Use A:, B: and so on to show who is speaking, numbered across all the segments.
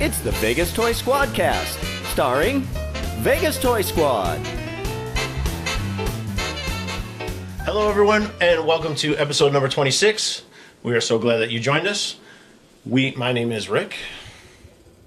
A: It's the Vegas Toy SquadCast, starring Vegas Toy Squad.
B: Hello, everyone, and welcome to episode number 26. We are so glad that you joined us. My name is Rick.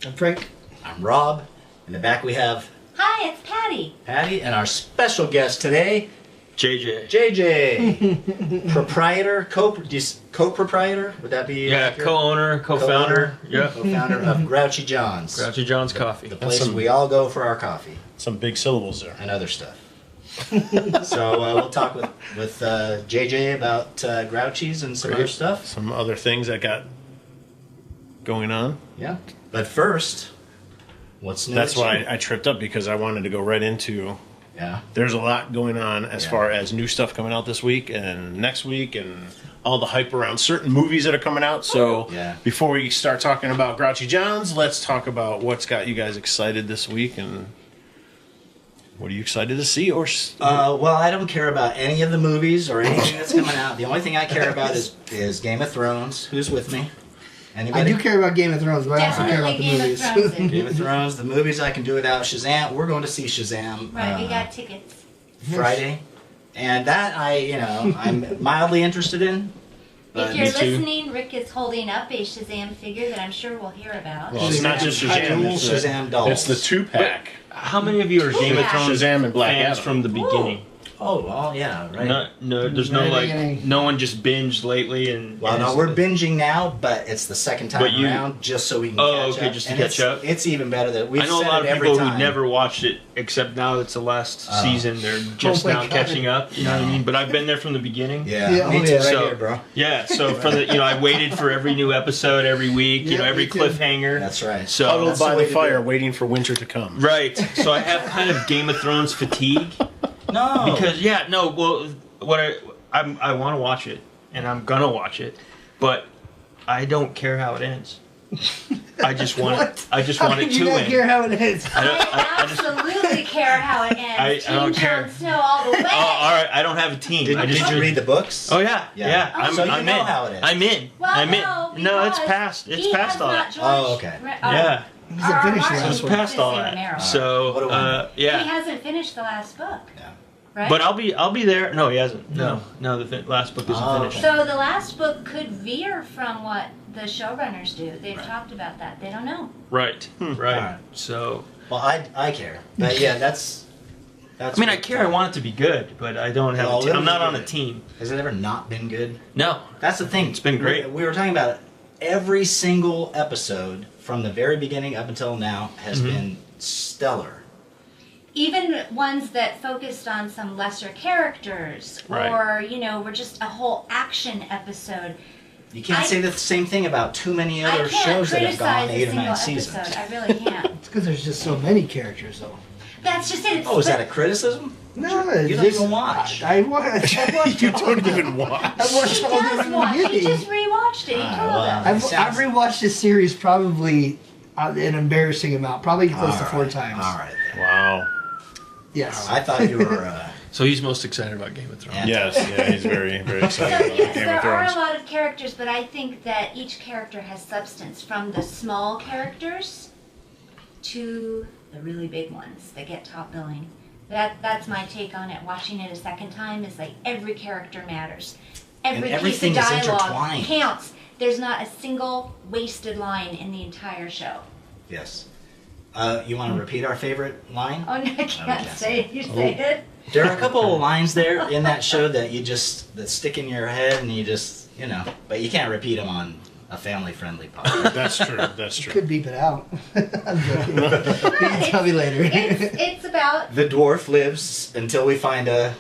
C: I'm Frank.
D: I'm Rob. In the back we have
E: Hi, it's Patty.
D: Patty, and our special guest today,
F: JJ.
D: JJ. Proprietor, co-proprietor, would that be accurate?
F: Co-owner, co-founder. Yeah.
D: Co-founder of Grouchy John's.
F: Grouchy John's Coffee.
D: The place we all go for our coffee.
B: Some big syllables there.
D: And other stuff. So we'll talk with JJ about Grouchy's and some other stuff.
B: Some other things that got going on.
D: Yeah. But first, what's new?
B: That's why I tripped up, because I wanted to go right into...
D: Yeah.
B: There's a lot going on as far as new stuff coming out this week and next week, and all the hype around certain movies that are coming out. So before we start talking about Grouchy John's, let's talk about what's got you guys excited this week, and what are you excited to see?
D: Well, I don't care about any of the movies or anything that's coming out. The only thing I care about is Game of Thrones. Who's with me? Anybody?
C: I do care about Game of Thrones, but I also care about the movies.
D: Game of Thrones, the movies I can do without. Shazam, we're going to see Shazam.
E: Right, we got tickets.
D: Friday. And that I'm mildly interested in.
E: If you're listening, Rick is holding up a Shazam figure that I'm sure we'll hear about.
B: Well, it's not just Shazam. It's
D: Shazam dolls.
B: It's the 2-pack.
F: How many of you are Game of Thrones
B: Shazam and Black
F: fans
B: Adam
F: from the beginning?
D: Oh, well, yeah, right.
F: There's no one just binged lately and.
D: Well, no, we're binging now, but it's the second time around, just so we can catch up.
F: Just to catch up.
D: It's even better that we've
F: I know a
D: said
F: lot
D: it
F: of
D: every
F: people
D: time.
F: who never watched it, except now it's the last season. They're just now catching up. You know what I mean? But I've been there from the beginning.
D: Yeah, me too, right here, bro.
F: Yeah, so for the I waited for every new episode every week. Every cliffhanger.
D: That's right.
F: So
B: huddled by the fire, waiting for winter to come.
F: Right. So I have kind of Game of Thrones fatigue.
D: No.
F: Because I want to watch it, and I'm gonna watch it, but I don't care how it ends. I just want it. I just want it to
C: end. I don't care how it ends.
E: I absolutely care how it ends.
F: I don't care.
E: Jon Snow all the way.
F: Oh, all right. I don't have a team.
D: Did you read the books?
F: Oh yeah. I'm
D: know
F: in.
D: How it ends.
F: I'm in.
E: Well,
F: I'm in. No, it's past. It's past all that.
D: Oh, okay.
F: Yeah.
C: He's a finisher.
F: It's past all that. So
E: He hasn't finished the last book.
D: Yeah.
E: Right?
F: But I'll be there. No, he hasn't. No, the last book isn't finished.
E: So the last book could veer from what the showrunners do. They've talked about that. They don't know.
F: Right. Right. So.
D: Well, I care. But yeah, that's.
F: I mean, I care. I want it to be good, but I don't have a team. I'm not on a team.
D: Has it ever not been good?
F: No.
D: That's the thing.
F: It's been great.
D: We were talking about it. Every single episode from the very beginning up until now has been stellar.
E: Even ones that focused on some lesser characters, or were just a whole action episode.
D: You can't say the same thing about too many other shows that have gone 8 or 9 seasons.
E: I really can't.
C: It's because there's just so many characters, though.
E: That's just it.
D: Is that a criticism?
C: No,
D: you don't even watch.
C: I watch.
B: You don't even watch.
C: I've watched all
E: does
C: the
E: watch. He
C: beginning.
E: just rewatched it. He told us.
C: I've rewatched this series probably an embarrassing amount, probably close to 4 times.
D: All right.
B: Wow.
C: Yes.
D: I thought you were.
F: So he's most excited about Game of Thrones.
B: Yes, he's very, very excited about Game of Thrones.
E: There are a lot of characters, but I think that each character has substance, from the small characters to the really big ones that get top billing. That's my take on it. Watching it a second time is like every character matters. Every piece of dialogue counts. There's not a single wasted line in the entire show.
D: Yes. You want to repeat our favorite line?
E: Oh, no, I can't say it. You say it.
D: There are a couple of lines there in that show that that stick in your head, and you just, but you can't repeat them on a family-friendly podcast.
B: That's true.
C: Could beep it out. I'm joking. You can tell me later.
E: It's about...
D: The dwarf lives until we find a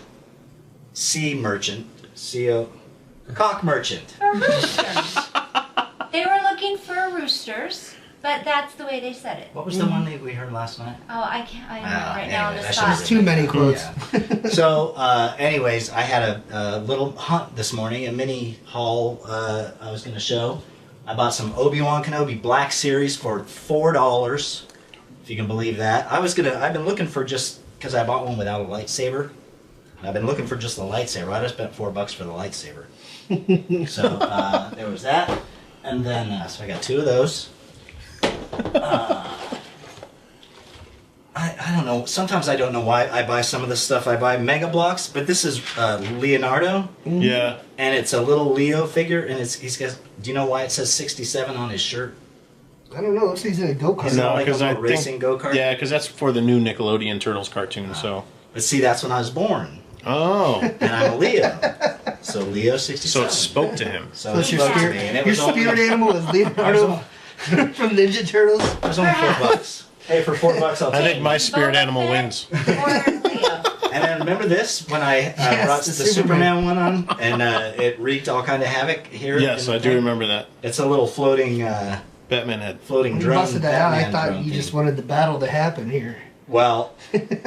D: sea merchant. Cock merchant.
E: For roosters. They were looking for roosters, but that's the way they said it.
D: What was the one that we heard last night?
E: Oh, I can't. I don't know right now on the spot.
C: There's too many quotes.
D: Yeah. So, anyways, I had a little hunt this morning, a mini haul I was going to show. I bought some Obi-Wan Kenobi Black Series for $4, if you can believe that. I've been looking for, just because I bought one without a lightsaber. I've been looking for just the lightsaber. I just spent $4 for the lightsaber. So there was that, and then so I got 2 of those. I don't know. Sometimes I don't know why I buy some of the stuff I buy. Mega Blocks, but this is Leonardo.
B: Yeah.
D: And it's a little Leo figure, and he's got. Do you know why it says 67 on his shirt?
C: I don't know. Looks like he's in a go kart.
B: No,
D: like a
B: because I
D: little
B: think
D: racing go-kart?
B: Yeah, because that's for the new Nickelodeon Turtles cartoon. So.
D: But see, that's when I was born,
B: Oh.
D: and I'm a Leo. So Leo 67.
B: So it spoke to him.
D: So
C: That's
D: it
C: your
D: spoke to
C: spirit.
D: me, and it
C: Your
D: was only,
C: spirit animal is Leonardo from Ninja Turtles.
D: it was only $4. Hey, for $4, I'll
B: I
D: take
B: think
D: it.
B: my spirit
E: Boba
B: animal
E: Fett
B: wins.
E: Or Leo.
D: And then remember this when I
C: Yes,
D: brought
C: the
D: the
C: Superman.
D: Superman one on, and it wreaked all kind of havoc here.
B: Yes,
D: in the
B: I do
D: thing?
B: remember that.
D: It's a little floating
B: Batman head.
D: floating
C: When you
D: drone.
C: busted that out, I
D: Batman
C: thought
D: drone
C: you
D: thing.
C: just wanted the battle to happen here.
D: Well,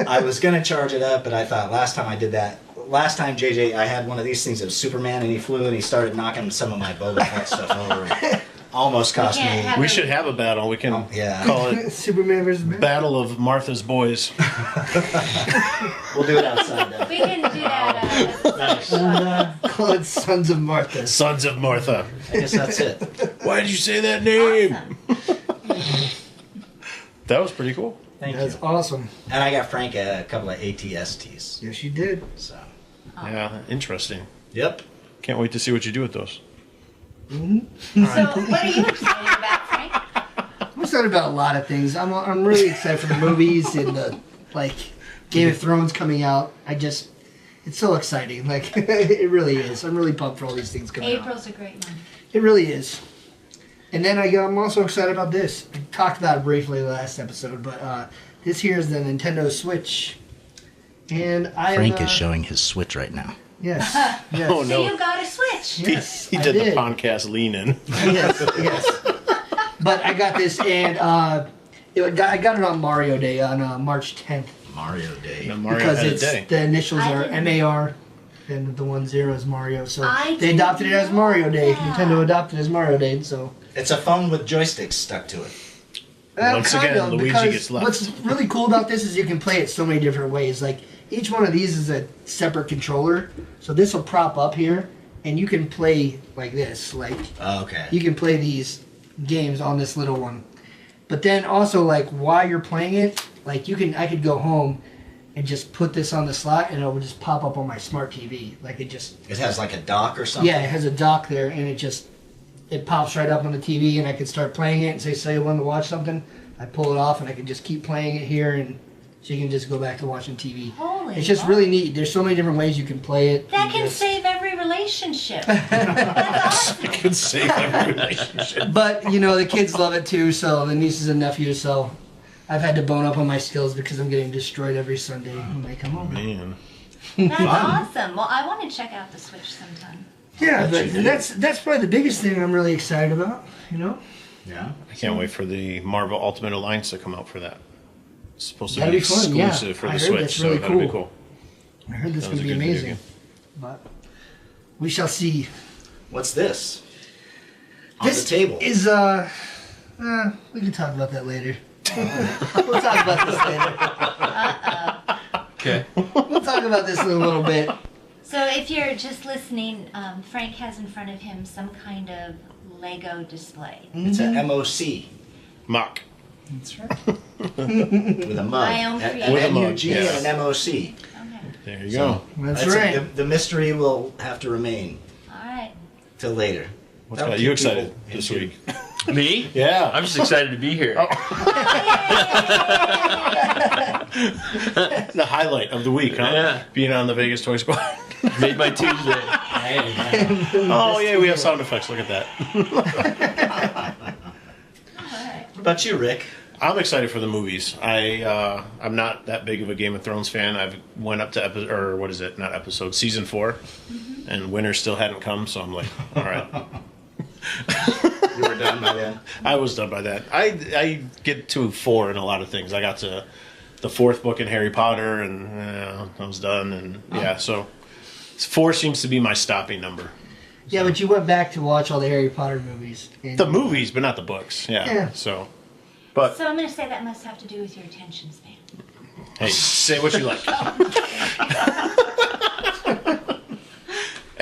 D: I was gonna charge it up, but I thought last time I did that. Last time JJ, I had one of these things of Superman, and he flew and he started knocking some of my Boba Fett stuff over. Almost cost
E: can't
D: me.
E: have
B: We should have a battle. We can
D: Yeah.
B: call it
C: Superman versus Batman.
B: Battle of Martha's Boys.
D: We'll do it outside. Though.
E: We can do that.
C: Call it Sons of Martha.
B: Sons of Martha.
D: I guess that's it.
B: Why did you say that name?
E: Awesome.
B: That was pretty cool.
D: Thank
C: That's
D: you.
C: awesome.
D: And I got Frank a couple of ATSTs.
C: Yes, you did.
D: So.
B: Yeah, interesting.
D: Yep.
B: Can't wait to see what you do with those.
E: So, what are you excited about, Frank?
C: I'm excited about a lot of things. I'm really excited for the movies and the Game of Thrones coming out. It's so exciting. Like it really is. I'm really pumped for all these things coming out.
E: April's a great month.
C: It really is. And then I'm also excited about this. I talked about it briefly last episode, but this here is the Nintendo Switch. And
D: Frank is showing his Switch right now.
C: Yes. Yes.
B: Oh,
E: So
B: no.
E: you got a Switch.
C: Yes,
B: He
C: I
B: did the podcast lean in.
C: Yes, yes. But I got this, and I got it on Mario Day on March 10th.
D: Mario Day.
B: The Mario
C: Because
B: had a
C: it's
B: day.
C: the initials
E: I
C: are
E: didn't-
C: MAR, and the 10 is Mario. So
E: I
C: they adopted it as
E: didn't
C: Mario
E: know
C: Day.
E: that.
C: Nintendo adopted it as Mario Day. So
D: It's a phone with joysticks stuck to it.
B: Once
C: kind
B: again,
C: of,
B: Luigi
C: because
B: gets left.
C: what's really cool about this is you can play it so many different ways. Like each one of these is a separate controller. So this will prop up here, and you can play like this. Like
D: Oh, okay.
C: you can play these games on this little one. But then also like while you're playing it, like I could go home and just put this on the slot and it will just pop up on my smart TV. Like it
D: has like a dock or something?
C: yeah, it has a dock there and it pops right up on the TV and I can start playing it and say I want to watch something. I pull it off and I can just keep playing it here and so you can just go back to watching TV.
E: Holy
C: It's just
E: moly.
C: really neat. There's so many different ways you can play it.
E: That
C: and
E: can
C: just-
E: save every relationship. That's awesome.
B: It could save every relationship.
C: But the kids love it too. So the nieces and nephews. So I've had to bone up on my skills because I'm getting destroyed every Sunday when they come home.
B: Man.
E: That's awesome. Well, I want to check out the Switch sometime.
C: Yeah, but that's probably the biggest thing I'm really excited about.
D: Yeah.
B: I can't wait for the Marvel Ultimate Alliance to come out for that. It's supposed to
C: That'll
B: be
C: be fun, yeah.
B: exclusive for
C: I
B: the
C: heard
B: Switch,
C: that's
B: so
C: really
B: that'll be
C: cool.
B: cool.
C: I heard this
B: That was
C: could be
B: a good video
C: amazing.
B: game.
C: But we shall see.
D: What's this? On
C: This
D: the table.
C: is we can talk about that later. We'll talk about this later.
F: Okay.
C: We'll talk about this in a little bit.
E: So if you're just listening, Frank has in front of him some kind of Lego display.
D: It's a MOC
B: Mock.
C: That's right.
D: with a mug.
E: My own
D: An
E: creation.
B: With a mug,
D: MUG
B: yes.
D: and an MOC.
E: Okay.
B: There you
D: So,
B: go.
C: That's
D: That's
C: right.
D: The mystery will have to remain
E: All right.
D: till later.
B: What's
D: That'll
B: got you
D: keep
B: excited
D: people
B: this
D: into-
B: week?
F: Me?
B: Yeah.
F: I'm just excited to be here.
B: The highlight of the week, huh?
F: Yeah.
B: Being on the Vegas Toy Squad.
F: Made my Tuesday.
B: Oh, yeah, we have sound effects. Look at that.
D: What about you, Rick?
B: I'm excited for the movies. I'm not that big of a Game of Thrones fan. I've went up to season 4, and winter still hadn't come. So I'm like, all right.
D: You were done by then.
B: I was done by that. I get to 4 in a lot of things. I got to the 4th book in Harry Potter, and I was done. And yeah, so 4 seems to be my stopping number.
C: Yeah, but you went back to watch all the Harry Potter movies. And
B: The movies, but not the books. Yeah. So, but
E: So I'm going to say that must have to do with your attention span.
B: hey, say what you like.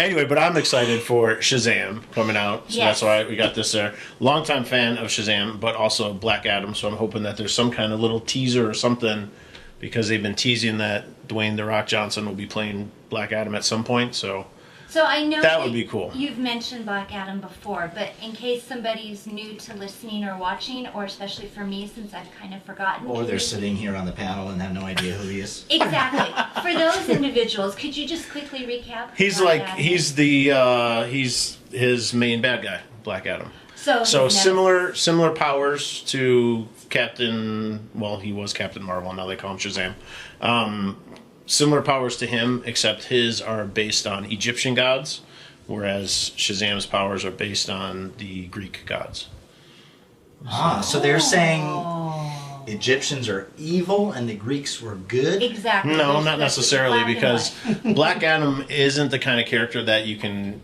B: Anyway, but I'm excited for Shazam coming out, so
E: Yes.
B: that's why we got this there. Longtime fan of Shazam, but also Black Adam, so I'm hoping that there's some kind of little teaser or something, because they've been teasing that Dwayne "The Rock" Johnson will be playing Black Adam at some point, so
E: So I know
B: that would be cool.
E: You've mentioned Black Adam before, but in case somebody's new to listening or watching, or especially for me since I've kind of forgotten.
D: Or they're
E: who-
D: sitting here on the panel and have no idea who he is.
E: Exactly. For those individuals, could you just quickly recap?
B: He's
E: Black
B: like
E: Adam?
B: he's his main bad guy, Black Adam.
E: So
B: So
E: his nemesis.
B: similar powers to Captain. Well, he was Captain Marvel. Now they call him Shazam. Similar powers to him, except his are based on Egyptian gods, whereas Shazam's powers are based on the Greek gods.
D: So they're saying Egyptians are evil and the Greeks were good?
E: Exactly.
B: No,
E: There's
B: not
E: the
B: necessarily,
E: black and
B: because
E: white.
B: Black Adam isn't the kind of character that you can.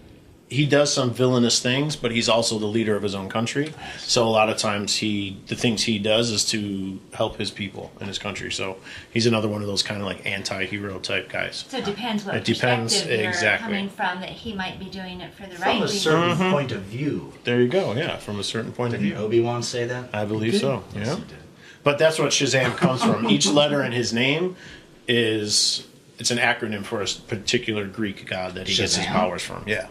B: He does some villainous things, but he's also the leader of his own country. So a lot of times, the things he does is to help his people in his country. So he's another one of those kind of like anti-hero type guys.
E: So it depends what
B: It depends,
E: perspective you're
B: exactly.
E: coming from, that he might be doing it for the right
D: From a
E: reason.
D: certain point of view.
B: There you go. Yeah, from a certain point of
D: Didn't
B: view,
D: Obi-Wan say that?
B: I believe so.
D: Yes,
B: Yeah,
D: he did.
B: but that's what Shazam comes from. Each letter in his name it's an acronym for a particular Greek god that he gets his
D: Shazam?
B: powers from. Yeah.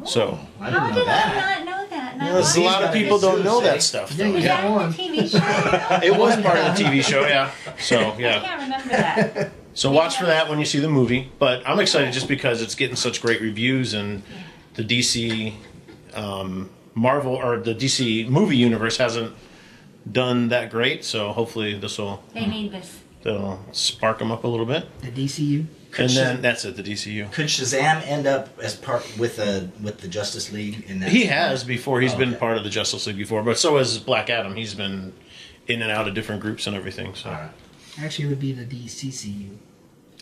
B: So
D: I
E: How
D: didn't know
E: did
D: that.
E: I not know that? And I
B: there's a
E: watched
B: lot of
D: gotta
B: people
D: get
B: don't
D: Zeus,
B: know
D: eh?
B: that stuff.
C: Yeah,
B: Though.
C: you
E: Was
C: got
E: that
C: one.
E: in the TV show?
B: It was part of the TV show, yeah. So
E: I
B: yeah.
E: can't remember that.
B: So watch for that when you see the movie. But I'm excited just because it's getting such great reviews, and the DC Marvel or the DC movie universe hasn't done that great. So hopefully
E: They need this.
B: that'll spark them up a little bit.
C: The DCU.
B: And then that's it, the DCU.
D: Could Shazam end up as part with the Justice League in that?
B: He has before. He's been
D: okay.
B: part of the Justice League before, but so has Black Adam. He's been in and out of different groups and everything. So
D: All right.
C: Actually, it would be the DCCU.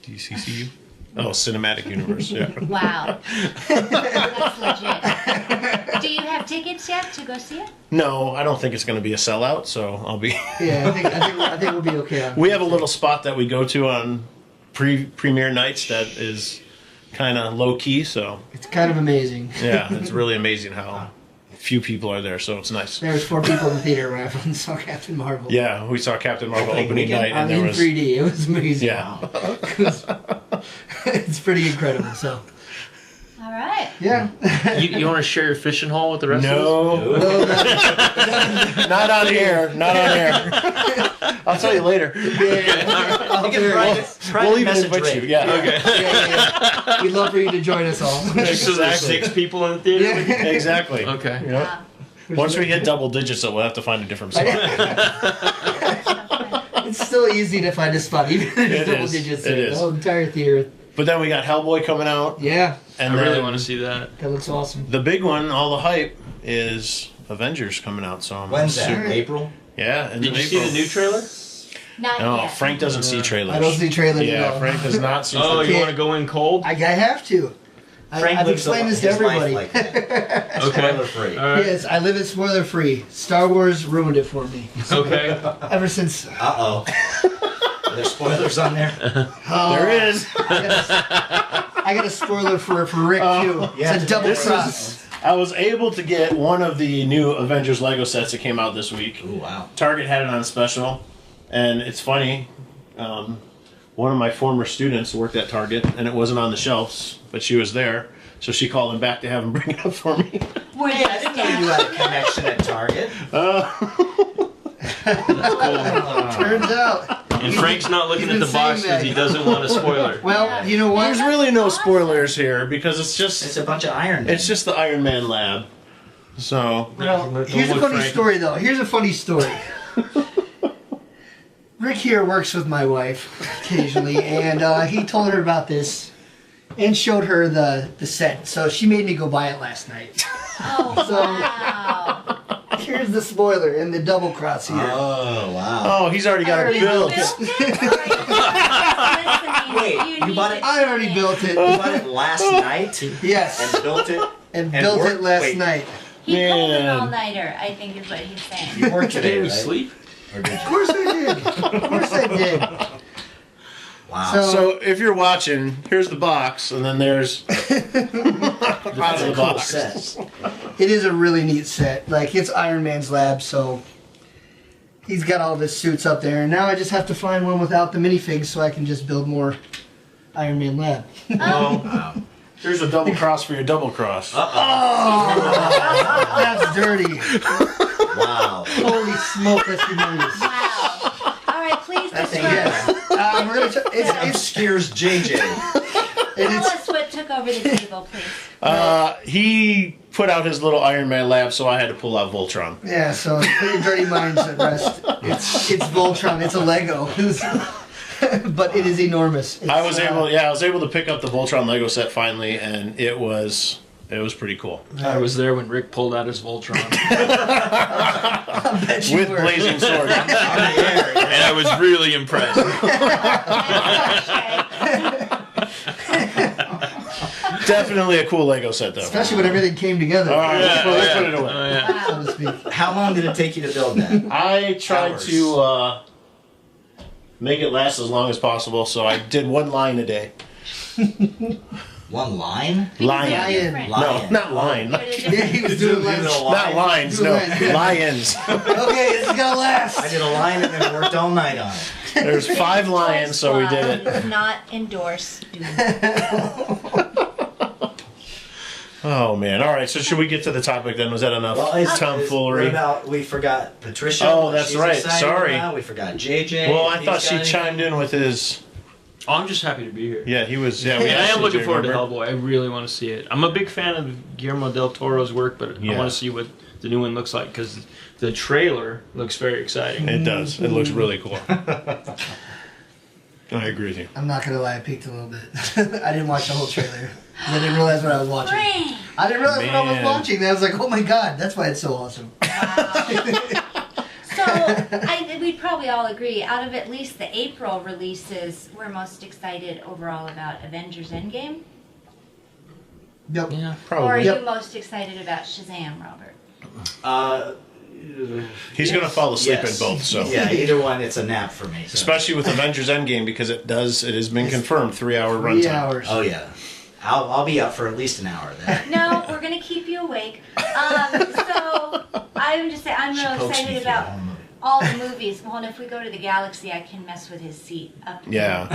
B: DCCU. Oh, Cinematic Universe. Yeah.
E: Wow. That's legit. Do you have tickets yet to go see it?
B: No, I don't think it's going to be a sellout. So I'll be.
C: Yeah, I think we'll be okay on
B: We have a little spot that we go to on premiere nights that is kind of low key. So
C: It's kind of amazing.
B: yeah, it's really amazing how few people are there. So it's nice.
C: There was 4 people in the theater when I went and saw Captain Marvel.
B: Yeah, we saw Captain Marvel
D: Opening
B: opening
D: weekend?
B: night, and
C: in
B: there was
C: 3D. It was amazing.
B: yeah.
C: It's pretty incredible. So,
E: All right.
C: yeah.
F: You want to share your fishing hole with the rest of us?
B: No,
C: No, no,
B: not on here. Not on here. I'll tell you later.
C: I'll do it.
B: We'll even
D: message
B: invite
D: Ray.
B: you. Yeah.
F: Okay.
C: Yeah. We'd love for you to join us all.
F: So there's
B: Exactly.
F: 6 people in the theater?
C: Yeah.
B: Exactly.
F: Okay.
B: You know?
E: Wow.
B: Once we hit double digits, though, we'll have to find a different spot.
C: It's still easy to find a spot, even if
B: It
C: it's double
B: is.
C: digits.
B: It
C: there.
B: is.
C: The whole entire theater.
B: But then we got Hellboy coming out,
C: Yeah,
B: and
F: I really
B: then
F: want to see that.
C: that looks awesome.
B: the big one, all the hype, is Avengers coming out. So I'm
D: When's that?
B: super-
D: April?
B: Yeah. And
F: Did you see the new trailer?
E: Not
B: No,
E: yet.
B: Frank doesn't see trailers.
C: I don't see trailers at
B: Yeah,
C: all.
B: Frank does not see.
F: Oh,
B: trailers.
F: you want to go in cold?
C: I have to.
D: Frank
C: I've
D: lives
C: explained this to
D: his life
C: everybody.
D: like that.
F: Okay.
D: Spoiler free.
F: All right.
C: Yes, I live it spoiler free. Star Wars ruined it for me.
F: Okay.
C: Ever since.
D: Uh-oh. Are there spoilers on there?
B: There is.
C: I got a spoiler for Rick too.
D: yeah,
C: It's a double
B: this
C: cross.
B: I was able to get one of the new Avengers Lego sets that came out this week.
D: Ooh, wow.
B: Target had it on special, and it's funny. One of my former students worked at Target, and it wasn't on the shelves, but she was there, so she called him back to have him bring it up for me.
E: Were
D: Hey, I didn't know you had a connection at Target.
C: Turns out.
F: And Frank's not looking
C: He's
F: at the
C: been
F: box
C: saying
F: because he
C: that.
F: doesn't want a spoiler.
C: Well, you know what?
B: There's really no spoilers here because it's
D: It's
B: just
D: a bunch of Iron Man.
B: it's just the Iron Man lab. So
C: Well,
F: Don't
C: here's a
F: look,
C: funny
F: Frank.
C: story, though. Here's a funny story. Rick here works with my wife occasionally, and he told her about this and showed her the set. So she made me go buy it last night.
E: Oh,
C: So-
E: wow.
C: Here's the spoiler and the double cross here.
D: Oh, wow.
B: oh, he's already got
C: already
B: it built.
E: Built it? Listening,
D: Wait, you bought it-
C: I already built it.
D: You bought it last night
C: Yes,
D: and built it?
C: and
D: and
C: built
D: worked-
C: it last
D: wait.
C: night.
E: He pulled an
B: Man.
E: all-nighter, I think is what he's saying.
D: You worked
F: Did
D: today,
F: you
D: right?
F: sleep?
D: Or did
C: Of
D: you?
C: course I did. Of course I did.
D: Wow.
B: So if you're watching, here's the box, and then there's out
D: That's
B: of the
D: a cool
B: box.
D: set.
C: It is a really neat set. Like, it's Iron Man's lab, so he's got all of his suits up there. And now I just have to find one without the minifigs so I can just build more Iron Man lab.
B: Well, here's a double cross for your double cross.
C: That's dirty.
D: Wow.
C: Holy smoke, that's humongous.
E: Wow. All right, please
D: That thing
E: describe.
C: We're gonna
D: It obscures JJ.
E: Tell us what took over the table, please.
B: He put out his little Iron Man lab, so I had to pull out Voltron.
C: Yeah, so put your dirty minds at rest. It's Voltron, it's a Lego. But it is enormous.
B: I was able to pick up the Voltron Lego set finally, and it was pretty cool.
F: I was there when Rick pulled out his Voltron,
B: With blazing swords.
F: and I was really impressed.
B: Definitely a cool Lego set, though.
C: Especially when everything came together.
B: All right, let's put it away.
C: So to speak.
D: How long did it take you to build that?
B: I tried
D: Hours.
B: to make it last as long as possible, so I did one line a day.
D: One line?
C: Lion.
B: No, not line.
C: Yeah, he was doing lines.
B: Not lines, no. Lions.
C: Okay, this is gonna last.
D: I did a line and then worked all night on it.
B: There's 5 lions, so we did it.
E: Does not endorse doing
B: Oh, man. All right, so should we get to the topic then? Was that enough tomfoolery?
D: What about, we forgot Patricia.
B: Oh,
D: what
B: that's
D: she's
B: right.
D: excited
B: Sorry.
D: about. We forgot JJ.
B: Well, I
D: He's
B: thought she
D: got
B: chimed in with his...
F: Oh, I'm just happy to be here.
B: Yeah, he was... Yeah, we
F: I
B: asked
F: am
B: you,
F: looking
B: do you
F: forward to
B: remember?
F: Hellboy. I really want to see it. I'm a big fan of Guillermo del Toro's work, but
B: Yeah.
F: I want to see what the new one looks like because the trailer looks very exciting.
B: It does. It looks really cool. I agree with you.
C: I'm not gonna lie, I peeked a little bit. I didn't watch the whole trailer. I didn't realize what I was watching.
E: Spring.
C: I didn't realize what I was
B: Man.
C: watching. I was like, oh my god, that's why it's so awesome.
E: So we'd probably all agree, out of at least the April releases, we're most excited overall about Avengers Endgame?
C: Yep.
F: Yeah.
E: Or are
B: Probably.
E: you most excited about Shazam, Robert?
B: He's going to fall asleep
D: Yes.
B: in both, so...
D: Yeah, either one, it's a nap for me. So.
B: Especially with Avengers Endgame, because it has been confirmed 3-hour
C: 3
B: runtime.
C: hours.
D: Oh, yeah. I'll be up for at least an hour then.
E: No, we're going to keep you awake. So I'm just saying, I'm
D: She
E: real
D: pokes me
E: excited
D: through
E: about
D: the whole movie.
E: all the movies. Well, and if we go to the Galaxy, I can mess with his seat up.
B: Yeah.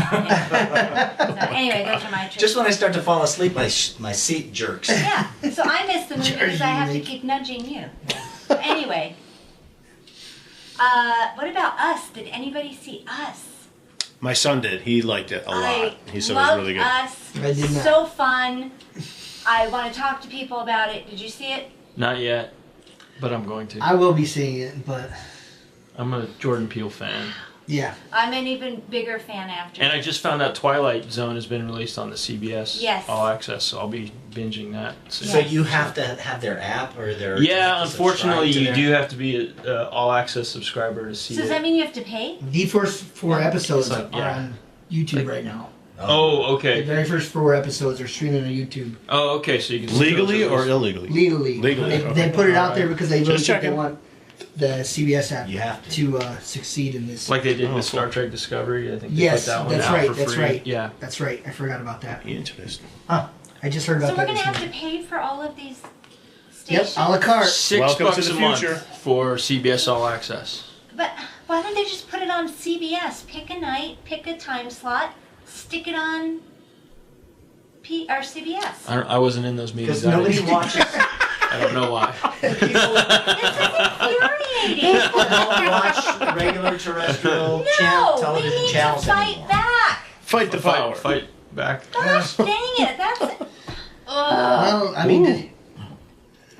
E: So anyway, those are my tricks.
D: Just when I start to fall asleep, my seat jerks.
E: Yeah, so I miss the movie because I have to
C: Jersey.
E: keep nudging you. So anyway, what about Us? Did anybody see Us?
B: My son did. He liked it a lot.
E: I
B: He said it was
E: loved
B: really good.
E: Us.
C: I did not.
E: So fun. I want to talk to people about it. Did you see it?
F: Not yet, but I'm going to.
C: I will be seeing it, but
F: I'm a Jordan Peele fan.
C: yeah.
E: I'm an even bigger fan after.
F: And I just found out Twilight Zone has been released on the CBS
E: Yes.
F: All Access, so I'll be binging that soon.
D: So you have to have their app or their...
F: Yeah,
D: to
F: unfortunately,
D: subscribe to
F: you
D: their-
F: do have to be an All Access subscriber to see
E: So does
F: it.
E: that mean you have to pay?
C: The first 4 episodes
F: It's like,
C: are
F: yeah.
C: on YouTube right now.
F: Oh,
C: The
F: okay.
C: very first 4 episodes are streaming on YouTube.
F: Oh, okay. So you can
B: Legally or illegally?
C: Legally.
B: Legally,
C: They
B: okay.
C: put it out there because they really
B: Just
C: think they
B: checking.
C: want the CBS app
D: You have to.
C: succeed in this.
F: like they did
B: Oh,
F: with Star
B: cool.
F: Trek Discovery. I think they
C: Yes,
F: put that one
C: that's
F: out
C: right,
F: for
C: that's
F: free.
C: right.
F: Yeah.
C: That's right. I forgot about that.
B: Interesting.
C: I just heard about
E: So we're
C: that
E: going
C: this
E: to have to
C: morning.
E: pay for all of these
C: Yep,
E: stations?
C: a la carte.
F: $6
B: Welcome to
F: a
B: the
F: month
B: future.
F: for CBS All Access.
E: But why don't they just put it on CBS? Pick a night, pick a time slot, stick it on CBS.
F: I wasn't in those meetings.
D: Because nobody
F: I,
D: watches...
F: I don't know why.
E: This is infuriating.
D: People don't watch regular terrestrial
E: No, we
D: television
E: need to
D: channels
E: fight
D: anymore.
E: back.
B: Fight the power.
F: Fight back.
E: Gosh dang it, that's... Ugh.
C: Well, I mean,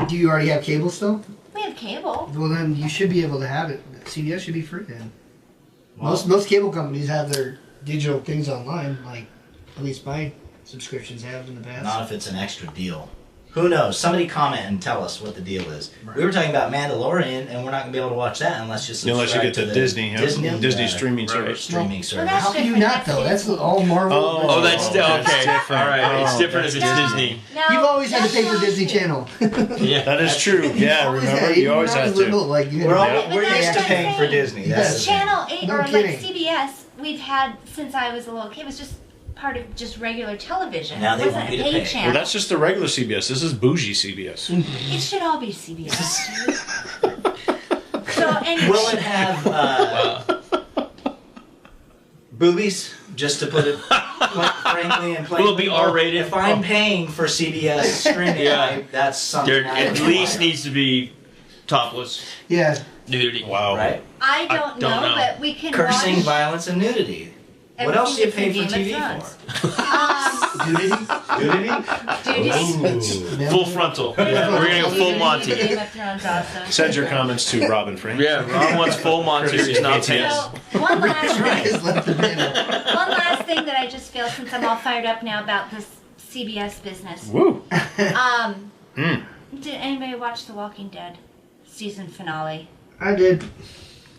C: do you already have cable still?
E: We have cable.
C: Well, then you should be able to have it. CBS should be free then.
D: Well,
C: Most cable companies have their digital things online, like at least my subscriptions have in the past.
D: not if it's an extra deal. Who knows? Somebody comment and tell us what the deal is. Right. We were talking about Mandalorian, and we're not going to be able to watch that unless you
B: get to Disney.
D: Disney
B: streaming service.
D: Streaming service.
C: How can you not though? That's all Marvel.
F: Oh, that's still okay.
B: Different.
F: All right, it's different if it's
E: No.
F: Disney.
E: No,
C: You've always had to pay for
E: not
C: Disney
E: true.
C: Channel.
F: Yeah,
B: That is true. Yeah,
C: Always
B: remember?
C: had,
B: You
C: even
B: always
C: when I
B: had
C: was
B: to.
C: little, like, you
D: We're all
C: had-
D: we're
E: But
D: used to
E: that's
D: paying for
E: what I'm
D: Disney. That's the thing.
E: Channel 8
C: No
E: or
C: kidding.
E: like CBS, we've had since I was a little kid. It was just part of just regular television.
D: Now they
E: it
D: want
E: wasn't
D: you
E: a
D: to
E: paid
D: pay.
E: channel.
B: Well, that's just the regular CBS. This is bougie CBS.
E: It should all be CBS. So anyway,
D: Will it have boobies? Just to put it quite frankly and plainly.
F: Will it be R-rated?
D: If I'm paying for CBS streaming,
F: Yeah.
D: that's something.
F: there
D: I
F: at
D: would
F: least
D: buy.
F: needs to be topless
C: Yeah.
F: nudity.
B: Wow.
D: Right?
E: I don't
F: don't know.
E: but we can
D: Cursing,
E: watch
D: violence, and nudity. What else do you pay
E: everything
D: for
E: that's in
D: TV
E: Game of
D: for?
E: Thrones.
D: Nudity?
F: Full frontal. Yeah, we're gonna go full Monty.
E: Game of Thrones also.
B: Send your comments to Robin Frank.
F: Yeah, Ron wants full Monty. He's not paying.
E: So one last thing.
C: Just left the panel.
E: One last thing that I just feel since I'm all fired up now about this CBS business.
B: Woo.
E: Did anybody watch The Walking Dead season finale?
C: I did.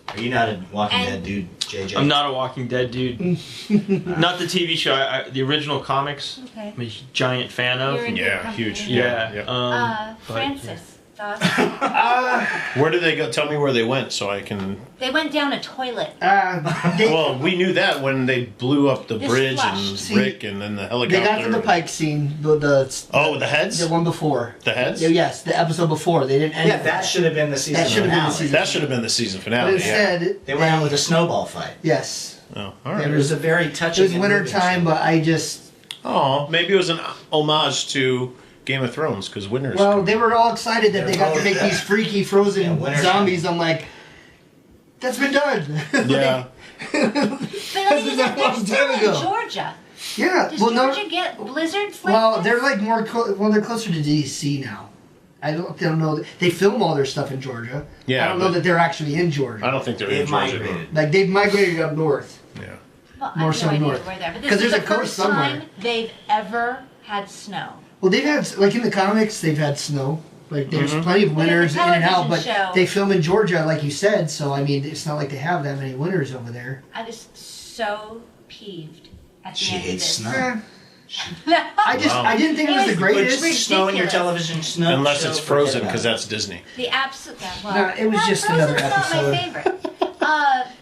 D: Are you not a Walking
E: And-
D: Dead dude, JJ?
F: I'm not a Walking Dead dude. Not the TV show. The original comics.
E: Okay.
F: I'm a giant fan of.
E: You're in good
B: Yeah,
E: company.
B: huge.
F: Yeah.
B: Yeah.
F: But,
E: Francis. Thoughts?
B: Where did they go? Tell me where they went so I can.
E: They went down a toilet.
B: Well, we knew that when they blew up the
E: This
B: bridge
E: flush.
B: and
C: See,
B: Rick and then the
C: They
B: helicopter.
C: got to the Pike scene.
B: Oh, the heads?
C: The one before.
B: The heads?
C: Yeah, yes, the episode before. They didn't end
D: Yeah,
C: it.
D: that should have been the season
C: That should have been the
D: finale.
C: season.
B: That should have been the season
C: But
B: finale. Yeah.
C: instead,
D: They went out with a snowball fight.
C: yes.
B: Oh, all
C: It
B: right.
D: It was a very
C: It
D: touching.
C: was
D: and
C: winter
D: moving
C: time,
D: scene.
C: but I just.
B: Oh, maybe it was an homage to Game of Thrones because winter's.
C: Well, they were all excited that they got to make these freaky frozen
D: Yeah, winter
C: zombies. I'm like, that's been done.
B: Yeah.
E: But I mean,
C: This is a long
E: they're
C: time
E: still
C: ago.
E: in Georgia.
C: Yeah.
E: Does
C: Well, no.
E: Georgia get blizzards like
C: Well,
E: this?
C: they're like more. They're closer to DC now. I don't know. They film all their stuff in Georgia.
B: Yeah,
C: I don't know
B: but-
C: that they're actually in Georgia.
B: I don't think they're
D: They've
B: in Georgia.
D: migrated.
C: Like they've migrated up north.
B: Yeah.
E: Well,
C: more
E: I
C: so
E: have no idea
C: north.
E: where they're, but
C: 'Cause
E: this is
C: there's
E: the
C: a coast
E: first
C: somewhere.
E: time they've ever had snow.
C: Well, they've had like in the comics, they've had snow. Like there's
B: Mm-hmm.
C: plenty of
E: But in the
C: winters in and out, but
E: television show-
C: they film in Georgia, like you said. So I mean, it's not like they have that many winters over there.
E: I was so peeved at the
D: She
E: end
D: hates
E: of this.
D: snow.
C: I just
B: Wow.
C: I didn't think it was the
E: It was
C: greatest.
E: ridiculous.
D: Snow in your television snow.
B: Unless
D: show,
B: it's
D: forget
B: frozen
D: about
B: because
D: it.
B: that's Disney.
E: The absolute. Yeah, well,
C: No, it was just another
E: Frozen's not my
C: episode.
E: favorite.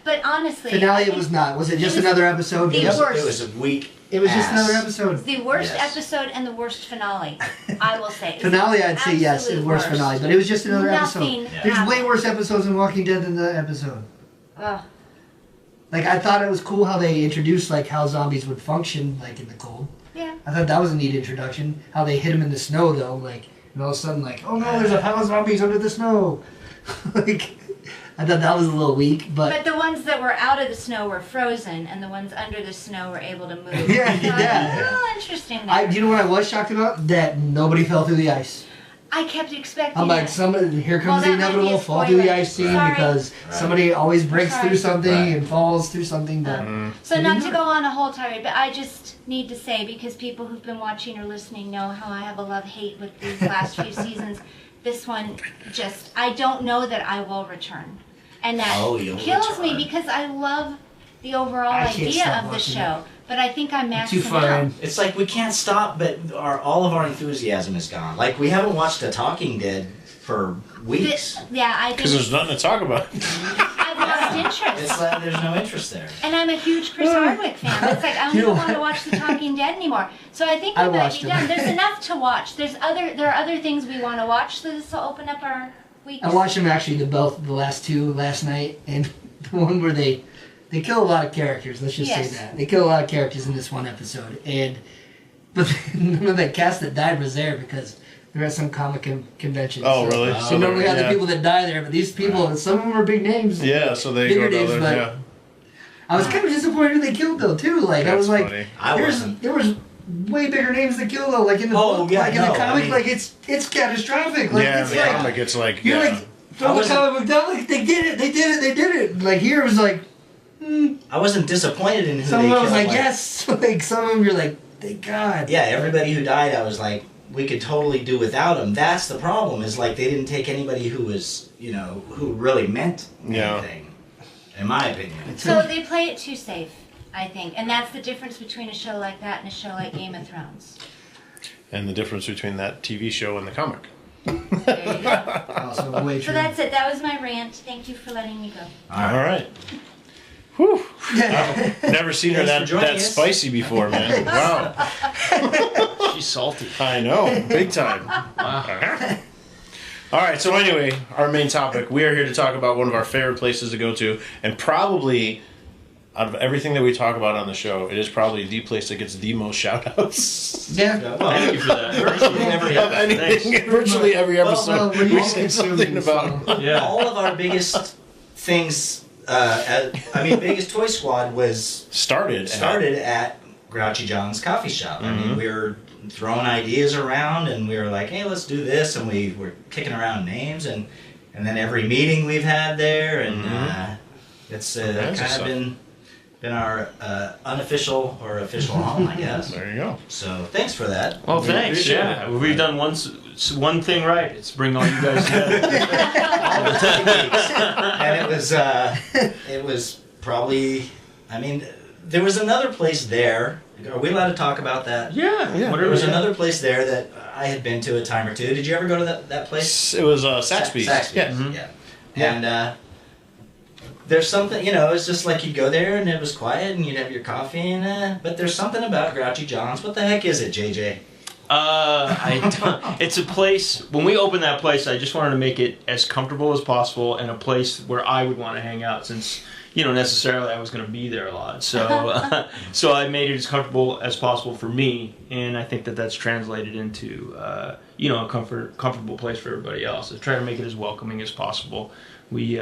E: But honestly, I
C: Finale
E: think
C: was not. Was it just
E: was
C: another episode?
E: the
C: Yep.
E: worst.
D: It was a week.
C: It was just
D: ass.
C: another
E: It's
C: episode.
E: the worst
D: Yes.
E: episode and the worst finale. I will say. It's
C: Finale,
E: the
C: I'd say yes,
E: absolute
C: the worst finale, but it was just another
E: Nothing
C: episode. There's way worse episodes in Walking Dead than the episode.
E: Ugh.
C: Like I thought it was cool how they introduced like how zombies would function like in the cold.
E: Yeah.
C: I thought that was a neat introduction. How they hit them in the snow though, like and all of a sudden like, oh no, there's a pile of zombies under the snow. Like I thought that was a little weak,
E: But the ones that were out of the snow were frozen, and the ones under the snow were able to move.
C: Yeah,
E: So I
C: yeah.
E: was, oh, interesting there.
C: you know what I was shocked about? That nobody fell through the ice.
E: I kept expecting
C: I'm like,
E: it.
C: here comes
E: Well,
C: the
E: that might be a
C: inevitable fall through the
E: spoiler.
C: ice scene
E: Sorry.
C: because somebody always breaks
E: Sorry.
C: through something
D: Right.
C: and falls through something. But
E: So not to go on a whole tirade, but I just need to say, because people who've been watching or listening know how I have a love-hate with these last few seasons, this one just, I don't know that I will return. And that
D: Oh, you'll
E: kills
D: return.
E: me because I love the overall
C: I can't
E: idea
C: stop
E: of the
C: watching
E: show. But I think I'm maxing
C: too
E: it
C: far
E: out.
C: in.
D: It's like we can't stop, but all of our enthusiasm is gone. Like we haven't watched The Talking Dead for weeks.
E: Yeah, I
B: Because
E: think
B: there's nothing to talk about.
E: I've lost interest.
D: It's like there's no interest there.
E: And I'm a huge Chris Hardwick fan. It's like I don't
C: You
E: even
C: know
E: want to
C: what?
E: watch The Talking Dead anymore. So I think
C: I
E: we might
C: watched
E: be
C: him.
E: done. There's enough to watch. There are other things we want to watch. So this will open up our weeks.
C: I watched them actually the last two last night, and the one where they kill a lot of characters. Let's just
E: Yes.
C: say that they kill a lot of characters in this one episode, but none of the cast that died was there because they're at some comic convention.
B: Oh,
C: so
B: really?
C: They
B: So
C: normally have
B: yeah.
C: the people that die there, but these people, some of them are big names.
B: Yeah, so they
C: Bigger
B: go to
C: names,
B: other.
C: but-
B: Yeah.
C: I was kind of disappointed who they killed though too. Like I was
B: That's
C: like,
B: funny.
D: I wasn't.
C: there was way bigger names to kill though. Like in the
D: Oh,
C: book,
D: yeah,
C: like in
D: no,
C: the comic,
D: I mean-
C: like it's catastrophic. Like
B: Yeah,
C: it's
B: the
C: like
B: comic, it's like.
C: you're
B: yeah.
C: like throw the comic book down. Like they did it. Like here it was like.
D: I wasn't disappointed in who
C: Some
D: they
C: of them
D: killed.
C: was like, yes. Like some of them, you're like, thank God.
D: Yeah, everybody who died, I was like, we could totally do without them. That's the problem. Is like they didn't take anybody who was, who really meant anything. In my opinion.
E: So they play it too safe, I think, and that's the difference between a show like that and a show like Game of Thrones.
B: And the difference between that TV show and the comic.
E: There you go.
C: Also, way
E: So
C: true.
E: that's it. That was my rant. Thank you for letting me go.
B: All right. Whew. I've never seen her
D: Thanks for
B: that
D: joining us.
B: spicy before, man. Wow.
F: She's salty.
B: I know. Big time. All right. So anyway, our main topic. We are here to talk about one of our favorite places to go to, and probably out of everything that we talk about on the show, it is probably the place that gets the most shout-outs.
C: Yeah.
D: Well,
F: Thank you for that.
B: Of anything, virtually every episode,
C: well,
B: we say something about.
F: Yeah.
D: all of our biggest things, biggest Toy Squad was
B: Started
D: at Grouchy John's coffee shop. I mean, we were throwing ideas around, and we were like, hey, let's do this, and we were kicking around names, and then every meeting we've had there, and it's kind of been our unofficial or official home, I guess.
B: There you go.
D: So thanks for that.
F: Well,
B: We
F: thanks.
B: appreciate
F: Yeah,
B: it.
F: we've done one thing right. It's bring all you guys together.
D: And it was probably, there was another place there. Are we allowed to talk about that?
F: Yeah.
B: Yeah.
D: There was another place there that I had been to a time or two. Did you ever go to that place?
B: It was Saxby's.
D: Saxby's.
B: Yeah.
D: Yeah. And there's something, it's just like you'd go there and it was quiet and you'd have your coffee and but there's something about Grouchy John's. What the heck is it, JJ?
F: It's a place. When we opened that place, I just wanted to make it as comfortable as possible and a place where I would want to hang out, since necessarily I was going to be there a lot. So, so I made it as comfortable as possible for me, and I think that that's translated into a comfortable place for everybody else. I try to make it as welcoming as possible. We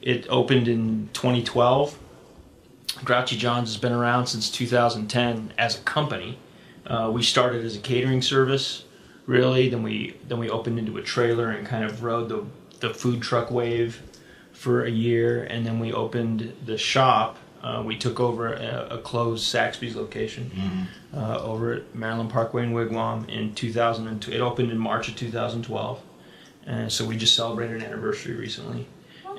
F: it opened in 2012. Grouchy John's has been around since 2010 as a company. We started as a catering service, really. Then we opened into a trailer and kind of rode the food truck wave for a year, and then we opened the shop. We took over a closed Saxby's location over at Maryland Parkway in Wigwam in 2002. It opened in March of 2012, and so we just celebrated an anniversary recently.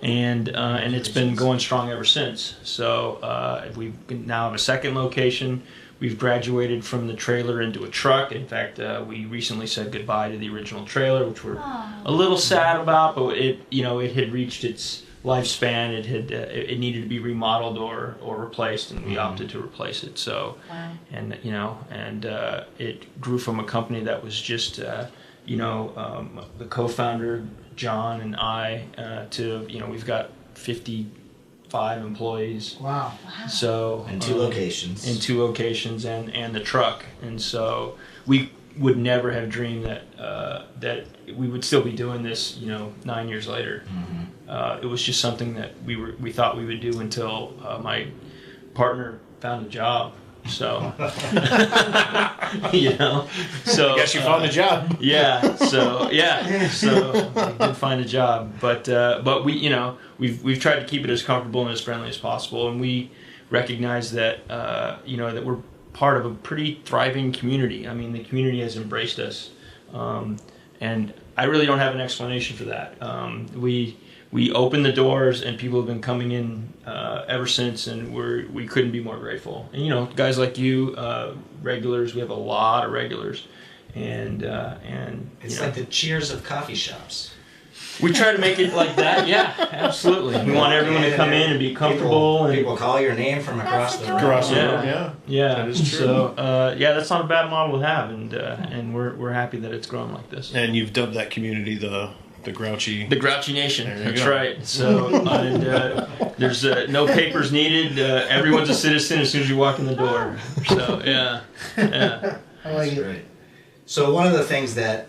F: And it's been going strong ever since. So we now have a second location. We've graduated from the trailer into a truck. In fact, we recently said goodbye to the original trailer, which we're a little sad about. But it had reached its lifespan. It needed to be remodeled or replaced, and we opted to replace it. So, and it grew from a company that was just the co-founder John and I to we've got 55 employees.
C: Wow.
D: In
F: So
D: two locations.
F: In two locations and the truck, and so we would never have dreamed that we would still be doing this 9 years later. It was just something that we thought we would do until my partner found a job. So so
B: I guess you found a job.
F: So I did find a job, but we've tried to keep it as comfortable and as friendly as possible, and we recognize that that we're part of a pretty thriving community. I mean, the community has embraced us, and I really don't have an explanation for that. We opened the doors, and people have been coming in ever since, and we couldn't be more grateful. And guys like you, regulars, we have a lot of regulars, and
D: It's like the Cheers of coffee shops.
F: we try to make it like that. Yeah, absolutely. We want everyone to come in and be comfortable.
D: People call your name from across the room.
B: Across the
F: Yeah.
B: room,
F: Yeah,
B: That is true.
F: So that's not a bad model to have, and we're happy that it's grown like this.
B: And you've dubbed that community the Grouchy.
F: The Grouchy Nation.
B: There you
F: That's
B: go.
F: right. So there's no papers needed. Everyone's a citizen as soon as you walk in the door. So yeah.
C: I like
D: That's
C: it.
D: great. So one of the things that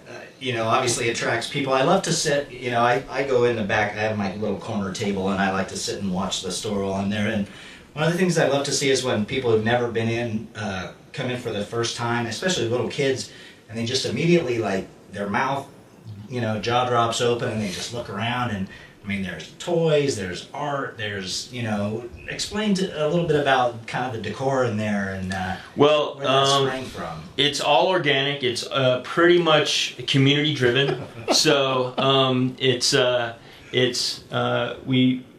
D: obviously attracts people. I love to sit. I go in the back. I have my little corner table, and I like to sit and watch the store while I'm there. And one of the things I love to see is when people who've never been in come in for the first time, especially little kids, and they just immediately their mouth, jaw drops open, and they just look around, and I mean, there's toys, there's art, there's, explain a little bit about kind of the decor in there and
F: well,
D: where that sprang from.
F: It's all organic. It's pretty much community driven. So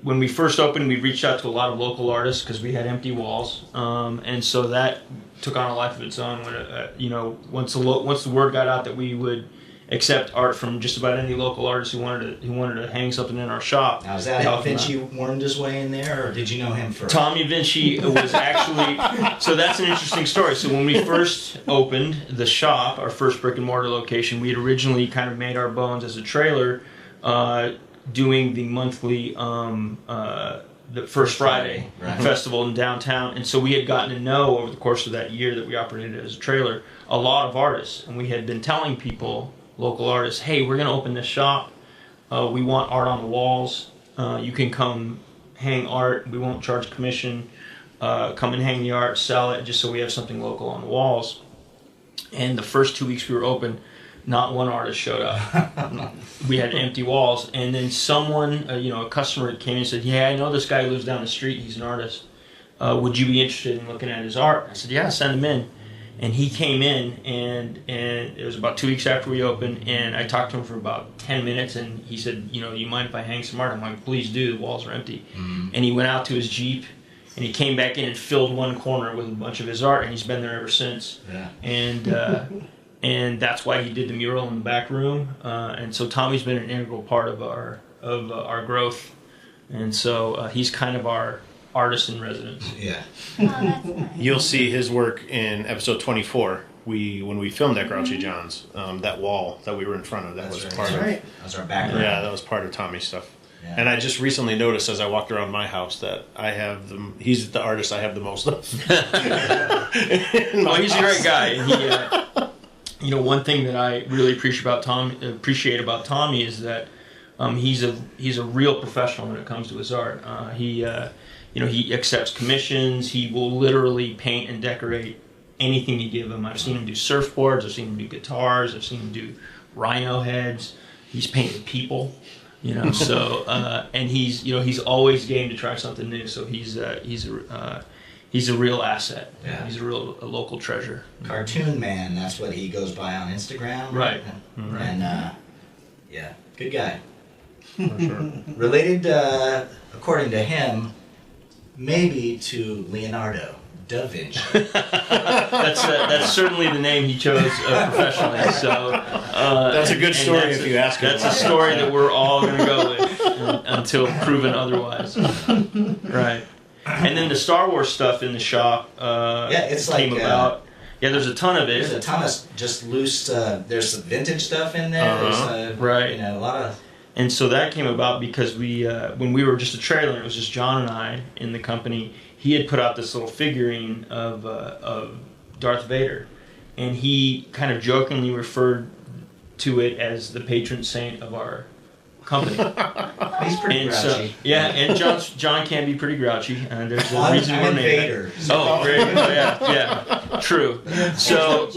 F: when we first opened, we reached out to a lot of local artists because we had empty walls, and so that took on a life of its own. When once the word got out that we would accept art from just about any local artist who wanted to hang something in our shop.
D: Now, is that how Vinci wormed his way in there, or did you know him first?
F: Tommy Vinci was actually... So that's an interesting story. So when we first opened the shop, our first brick and mortar location, we had originally kind of made our bones as a trailer, doing the monthly the First Friday festival in downtown. And so we had gotten to know over the course of that year that we operated as a trailer a lot of artists. And we had been telling people, local artists, hey, we're going to open this shop. We want art on the walls. You can come hang art. We won't charge commission. Come and hang the art, sell it, just so we have something local on the walls. And the first 2 weeks we were open, not one artist showed up. We had empty walls. And then someone, a customer came in and said, yeah, I know this guy who lives down the street. He's an artist. Would you be interested in looking at his art? I said, yeah, send him in. And he came in, and it was about 2 weeks after we opened, and I talked to him for about 10 minutes, and he said, you mind if I hang some art? I'm like, please do, the walls are empty. Mm-hmm. And he went out to his Jeep, and he came back in and filled one corner with a bunch of his art, and he's been there ever since. Yeah. And that's why he did the mural in the back room. And so Tommy's been an integral part of our growth, and so he's kind of our artist in residence.
D: Yeah.
E: Oh, that's nice.
B: You'll see his work in episode 24. When we filmed at Grouchy John's, that wall that we were in front of, that was part of.
D: That was our background.
B: Yeah, that was part of Tommy's stuff.
D: Yeah.
B: And I just recently noticed as I walked around my house that he's the artist I have the most of.
F: Well, he's a great guy. He, one thing that I really appreciate about Tommy is that he's a real professional when it comes to his art. He accepts commissions. He will literally paint and decorate anything you give him. I've seen him do surfboards. I've seen him do guitars. I've seen him do rhino heads. He's painted people. So and he's always game to try something new. So he's a real asset. Yeah. He's a local treasure.
D: Cartoon Man, that's what he goes by on Instagram.
F: Right.
D: And yeah, good guy.
B: For sure.
D: Related, according to him, maybe to Leonardo da Vinci.
F: That's certainly the name he chose professionally. So
B: that's a good story if you ask him.
F: That's a story that we're all going to go with until proven otherwise. Right. And then the Star Wars stuff in the shop came about. Yeah, there's a ton of it.
D: There's a ton of just loose. There's some vintage stuff in there. There's,
F: right.
D: A lot of.
F: And so that came about because when we were just a trailer, it was just John and I in the company. He had put out this little figurine of Darth Vader, and he kind of jokingly referred to it as the patron saint of our company.
D: He's pretty grouchy.
F: And John can be pretty grouchy, and there's a reason we're
D: Vader.
F: Oh, great! Yeah, true. So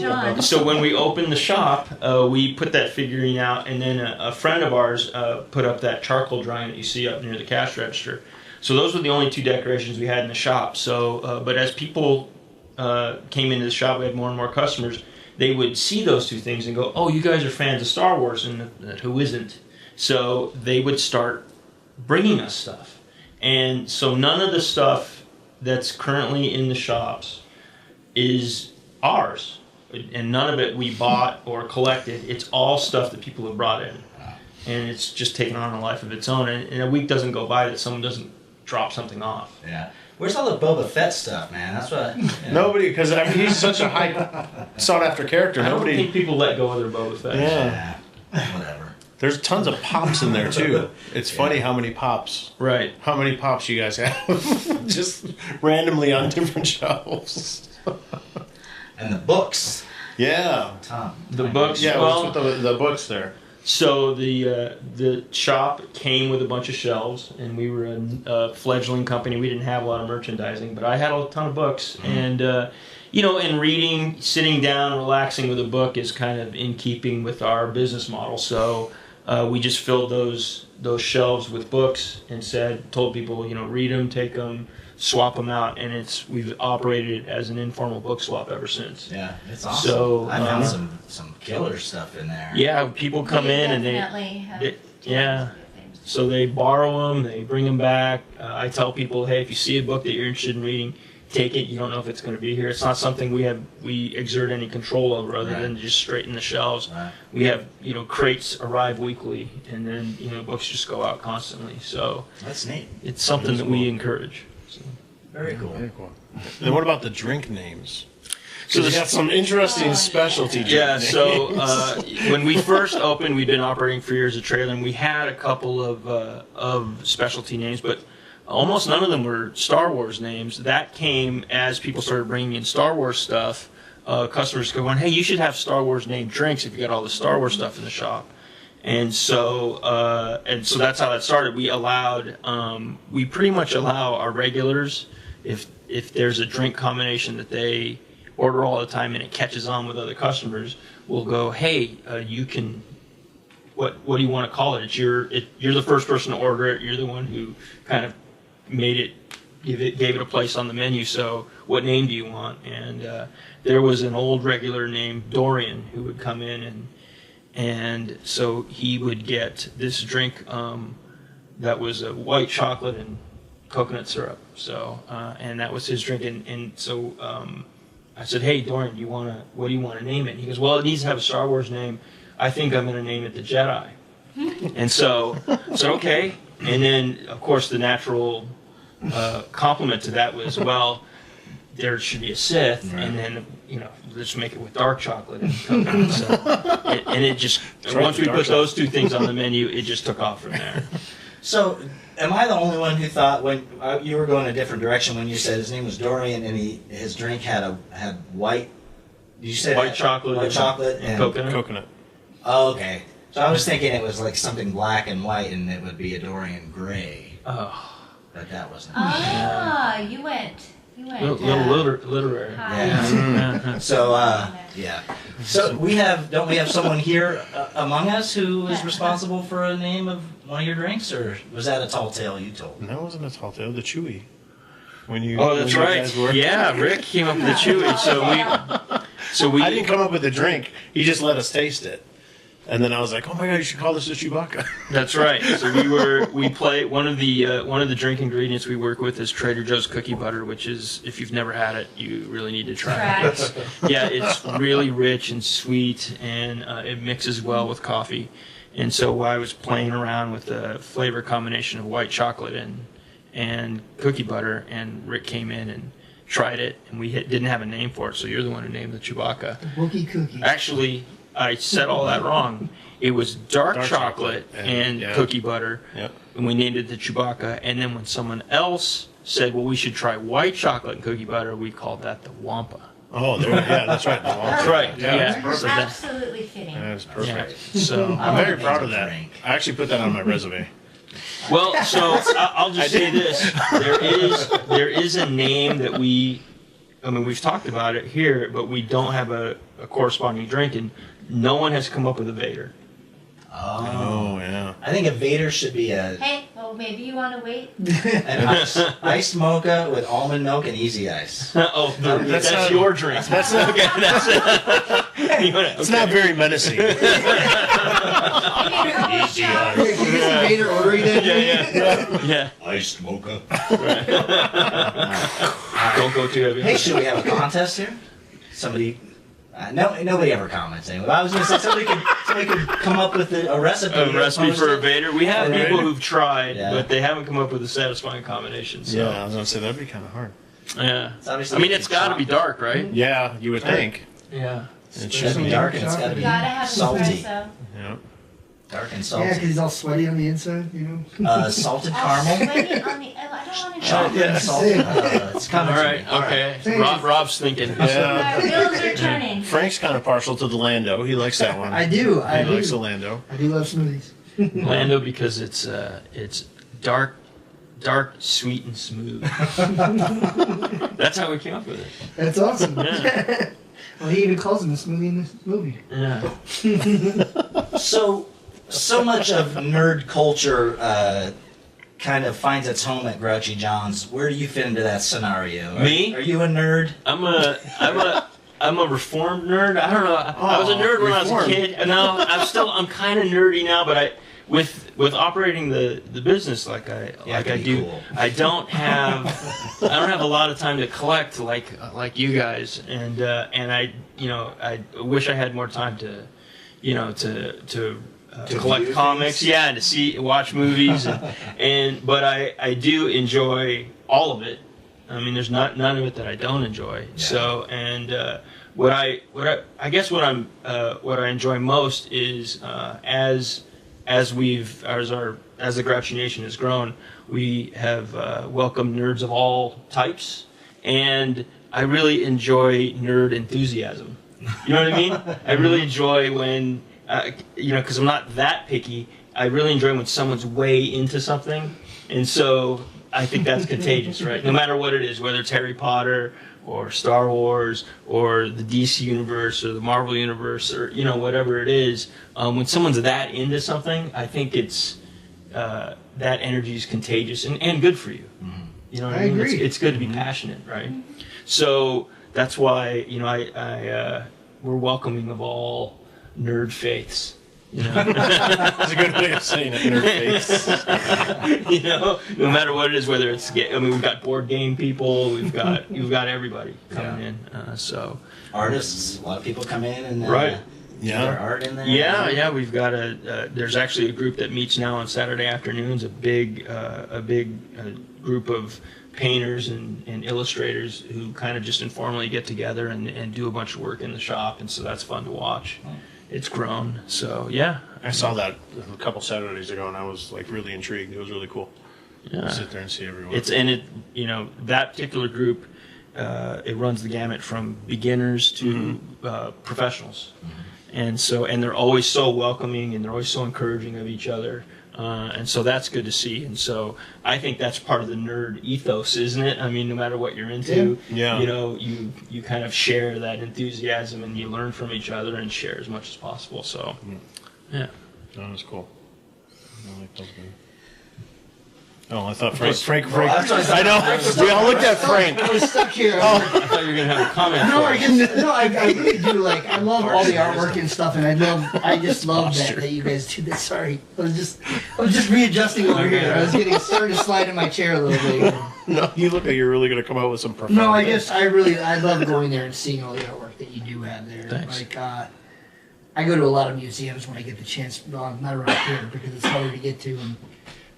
F: when we opened the shop, we put that figurine out, and then a friend of ours put up that charcoal drawing that you see up near the cash register. So those were the only two decorations we had in the shop. So, but as people came into the shop, we had more and more customers. They would see those two things and go, "Oh, you guys are fans of Star Wars," and who isn't? So they would start bringing us stuff. And so none of the stuff that's currently in the shops is ours. And none of it we bought or collected. It's all stuff that people have brought in. And it's just taken on a life of its own. And a week doesn't go by that someone doesn't drop something off.
D: Yeah. Where's all the Boba Fett stuff, man? That's what...
B: Nobody, because he's such a high sought-after character.
F: I don't think people let go of their Boba Fett.
D: Yeah. Whatever.
B: There's tons of pops in there too. It's funny how many pops.
F: Right.
B: How many pops you guys have just randomly on different shelves.
D: And the books.
B: Yeah.
D: Tom.
F: The books.
B: Yeah, what's with the books there?
F: So the shop came with a bunch of shelves, and we were a fledgling company. We didn't have a lot of merchandising, but I had a ton of books, and and reading, sitting down, relaxing with a book is kind of in keeping with our business model. So we just filled those shelves with books and told people, read them, take them, swap them out, and we've operated as an informal book swap ever since.
D: Yeah, it's awesome.
F: So
D: I found some killer stuff in there.
F: Yeah, people come in and so they borrow them, they bring them back. I tell people, hey, if you see a book that you're interested in reading, take it. You don't know if it's going to be here. It's not something we exert any control over other than just straighten the shelves.
D: Right.
F: We have crates arrive weekly, and then books just go out constantly. So
D: that's neat.
F: It's something that we encourage. So.
D: Very cool.
B: Very cool. And what about the drink names? So there's got some interesting specialty drink names.
F: So when we first opened, we'd been operating for years as a trailer, and we had a couple of specialty names, but almost none of them were Star Wars names. That came as people started bringing in Star Wars stuff. Customers going, hey, you should have Star Wars named drinks if you got all the Star Wars stuff in the shop. And so that's how that started. We pretty much allow our regulars, if there's a drink combination that they order all the time and it catches on with other customers, we'll go, hey, you can. What do you want to call it? You're the first person to order it. You're the one who kind of made it, gave it a place on the menu. So what name do you want? And there was an old regular named Dorian who would come in, and so he would get this drink that was a white chocolate and coconut syrup. So and that was his drink. And so I said, hey, Dorian, what do you want to name it? And he goes, well, it needs to have a Star Wars name. I think I'm going to name it the Jedi. And so okay. And then, of course, the natural compliment to that was, well, there should be a Sith, and then, let's make it with dark chocolate and coconut. So, and it just, once we put those two things on the menu, it just took off from there.
D: So, am I the only one who thought when you were going a different direction when you said his name was Dorian and his drink had white? Did you say
F: white chocolate?
D: White chocolate and
B: coconut.
D: Oh, okay. So I was thinking it was like something black and white, and it would be a Dorian gray.
F: Oh,
D: but that wasn't.
E: You went.
F: Little literary.
D: Yeah. So yeah. So don't we have someone here among us who is responsible for a name of one of your drinks, or was that a tall tale you told?
B: No, it wasn't a tall tale. The Chewy.
F: That's right. Yeah, Rick came up with the Chewy. So we.
B: I didn't come up with the drink. He just let us taste it. And then I was like, "Oh my God, you should call this a Chewbacca."
F: That's right. So we play one of the drink ingredients we work with is Trader Joe's cookie butter, which is, if you've never had it, you really need to try it. It's really rich and sweet, and it mixes well with coffee. And so I was playing around with the flavor combination of white chocolate and cookie butter, and Rick came in and tried it, and we didn't have a name for it. So you're the one who named the Chewbacca.
C: The Wookiee cookie.
F: Actually, I said all that wrong. It was dark chocolate and cookie butter, and we named it the Chewbacca. And then when someone else said, well, we should try white chocolate and cookie butter, we called that the Wampa.
B: Oh, that's right. The Wampa.
F: That's right.
B: Yeah.
E: That's absolutely fitting.
B: That's perfect.
F: Yeah. So
B: I'm very proud of that. I actually put that on my resume.
F: Well, so I'll just say this: there is a name that we've talked about it here, but we don't have a corresponding drink, and no one has come up with a Vader.
B: Oh yeah.
D: I think a Vader should be
E: maybe you want to wait.
D: An iced mocha with almond milk and easy ice.
F: That's your drink.
B: That's not okay. It's not very menacing.
C: Can you get some Vader ordering that?
F: Yeah.
D: Iced mocha.
F: Don't go too heavy.
D: Hey, should we have a contest here? Somebody. Nobody ever comments anyway. I was going to say somebody could come up with a recipe.
F: A recipe for a Vader. We have people who've tried, but they haven't come up with a satisfying combination. So.
B: Yeah, I was going to say that'd be kind of hard.
F: Yeah. It's got to be dark, right?
B: Yeah, you would think.
F: Yeah.
D: It should be dark and it's got to be salty.
E: Yeah.
D: Dark and salty.
C: Yeah, because he's all sweaty on the inside,
D: Salted caramel.
E: Sweaty on the, I don't want to know.
D: Chocolate and salted. It's coming.
F: All right. Okay. Rob's thinking.
E: Our wheels are turning.
B: Frank's kind of partial to the Lando. He likes that one.
C: I do.
B: He likes the Lando.
C: I do love smoothies.
F: Lando because it's dark, sweet, and smooth. That's how we came up with it.
C: That's awesome.
F: Yeah.
C: Well, he even calls him a smoothie in this movie.
F: Yeah.
D: So, So much of nerd culture kind of finds its home at Grouchy John's. Where do you fit into that scenario?
F: Me?
D: Are you a nerd?
F: I'm a reformed nerd. I don't know. I was a nerd when I was a kid. No, I'm kind of nerdy now, but with operating the business like I do,
D: cool.
F: I don't have a lot of time to collect like you guys, and I wish I had more time to collect comics, and to watch movies, but I do enjoy all of it. I mean, there's none of it that I don't enjoy. Yeah. So, and what I enjoy most is as the Grouchy Nation has grown, we have welcomed nerds of all types, and I really enjoy nerd enthusiasm. You know what I mean? I really enjoy when because I'm not that picky. I really enjoy when someone's way into something, and so I think that's contagious, right? No matter what it is, whether it's Harry Potter or Star Wars or the DC universe or the Marvel universe or whatever it is, when someone's that into something, I think it's that energy is contagious and good for you. Mm-hmm. You know what I mean?
C: agree.
F: It's good to be passionate, right? So that's why we're welcoming of all nerd faiths.
B: That's a good way of saying it. Nerd faiths.
F: No matter what it is, whether it's we've got board game people, you've got everybody coming in. So
D: Artists, a lot of people come in and
F: right.
D: do their art in there.
F: Yeah. We've got there's actually a group that meets now on Saturday afternoons. A big group of painters and illustrators who kind of just informally get together and do a bunch of work in the shop, and so that's fun to watch. It's grown, so yeah.
B: I saw that a couple Saturdays ago, and I was really intrigued. It was really cool.
F: Yeah,
B: sit there and see everyone.
F: That particular group, it runs the gamut from beginners to professionals, and they're always so welcoming and they're always so encouraging of each other. And so that's good to see. And so I think that's part of the nerd ethos, isn't it? I mean, no matter what you're into, you kind of share that enthusiasm and you learn from each other and share as much as possible. So, yeah.
B: That was cool. I like those guys. Oh, I thought Frank. I know. We all looked at Frank.
C: I was stuck here.
F: I thought you were gonna have a comment.
C: I really do. I love all the artwork and stuff, and I just love that you guys do this. Sorry, I was just readjusting over here. I was starting to slide in my chair a little bit.
B: No, you look like you're really gonna come out with some profound.
C: No, I love going there and seeing all the artwork that you do have there.
F: Thanks.
C: I go to a lot of museums when I get the chance. Well, not around here because it's harder to get to.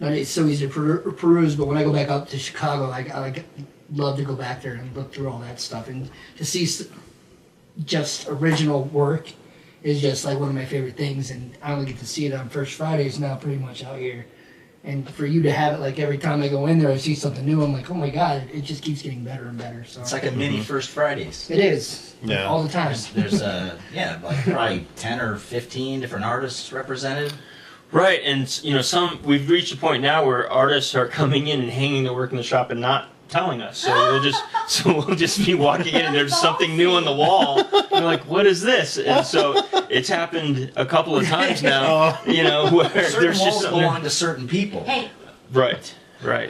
C: It's so easy to peruse, but when I go back up to Chicago, I love to go back there and look through all that stuff. And to see just original work is just one of my favorite things. And I only get to see it on First Fridays now, pretty much out here. And for you to have it every time I go in there, I see something new. I'm like, oh my God, it just keeps getting better and better. So
D: it's like a mini First Fridays.
C: It is.
B: Yeah.
C: All the time.
D: There's probably 10 or 15 different artists represented.
F: Right, and we've reached a point now where artists are coming in and hanging their work in the shop and not telling us. So we'll just be walking in and there's something new on the wall. And we're like, what is this? And so it's happened a couple of times now. Where
D: certain
F: there's
D: walls
F: just
D: belong to certain people.
E: Hey.
F: Right.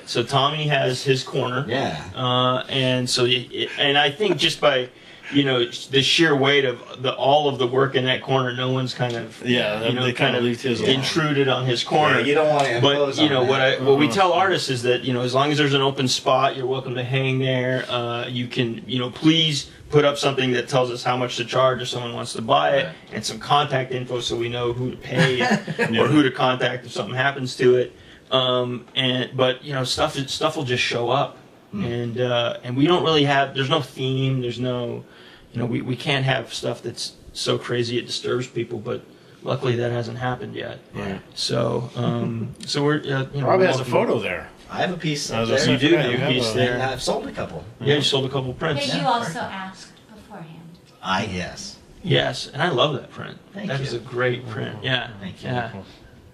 F: So Tommy has his corner.
D: Yeah.
F: And so and I think just by the sheer weight of all of the work in that corner, no one's kind of
B: they kind of leave his
F: intruded on his corner.
D: Yeah, you don't want to impose
F: But what we tell artists is that as long as there's an open spot, you're welcome to hang there. You can please put up something that tells us how much to charge if someone wants to buy it, and some contact info so we know who to pay or who to contact if something happens to it. But stuff will just show up, and we don't really have. There's no theme. There's no. We can't have stuff that's so crazy it disturbs people, but luckily that hasn't happened yet.
B: Right.
F: So we're
B: Rob has a photo there.
D: I have a piece there.
F: You do have a piece there.
D: And I've sold a couple.
F: Yeah, you sold a couple prints.
E: But you also asked beforehand.
D: Yes.
F: Yes, and I love that print. That is
D: you.
F: a great print. Yeah.
D: Thank you.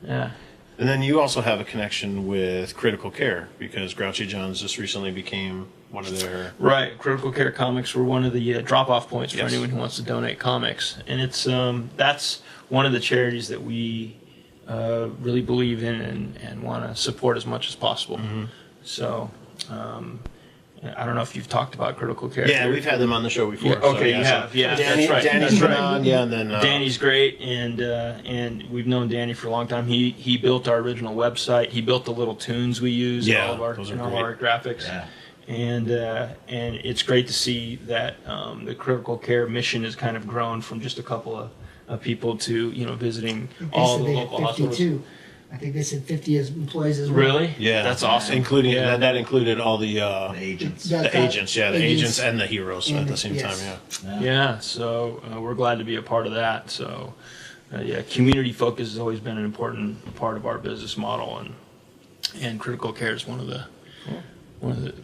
F: Yeah.
B: And then you also have a connection with Critical Care because Grouchy John's just recently became one of their...
F: Right. Critical Care comics were one of the drop-off points for
B: Yes.
F: anyone who wants to donate comics. And it's that's one of the charities that we really believe in and want to support as much as possible. So I don't know if you've talked about Critical Care.
B: Yeah, we've had them on the show before.
F: Yeah, okay,
B: so,
F: you have. Yeah,
B: Danny,
F: that's right.
B: Danny's
F: That's
B: been
F: right.
B: on. Yeah, and then
F: Danny's great, and we've known Danny for a long time. He built our original website. He built the little tunes we use in all of our graphics.
D: Yeah.
F: And it's great to see that the Critical Care mission has kind of grown from just a couple of people to visiting all the local hospitals.
C: I think they said 50 as employees as well.
F: Really?
B: Yeah,
F: that's awesome.
B: Including that included all the
D: agents.
B: the agents and the heroes at the same time.
F: Yeah. So we're glad to be a part of that. So community focus has always been an important part of our business model, and Critical Care is one of the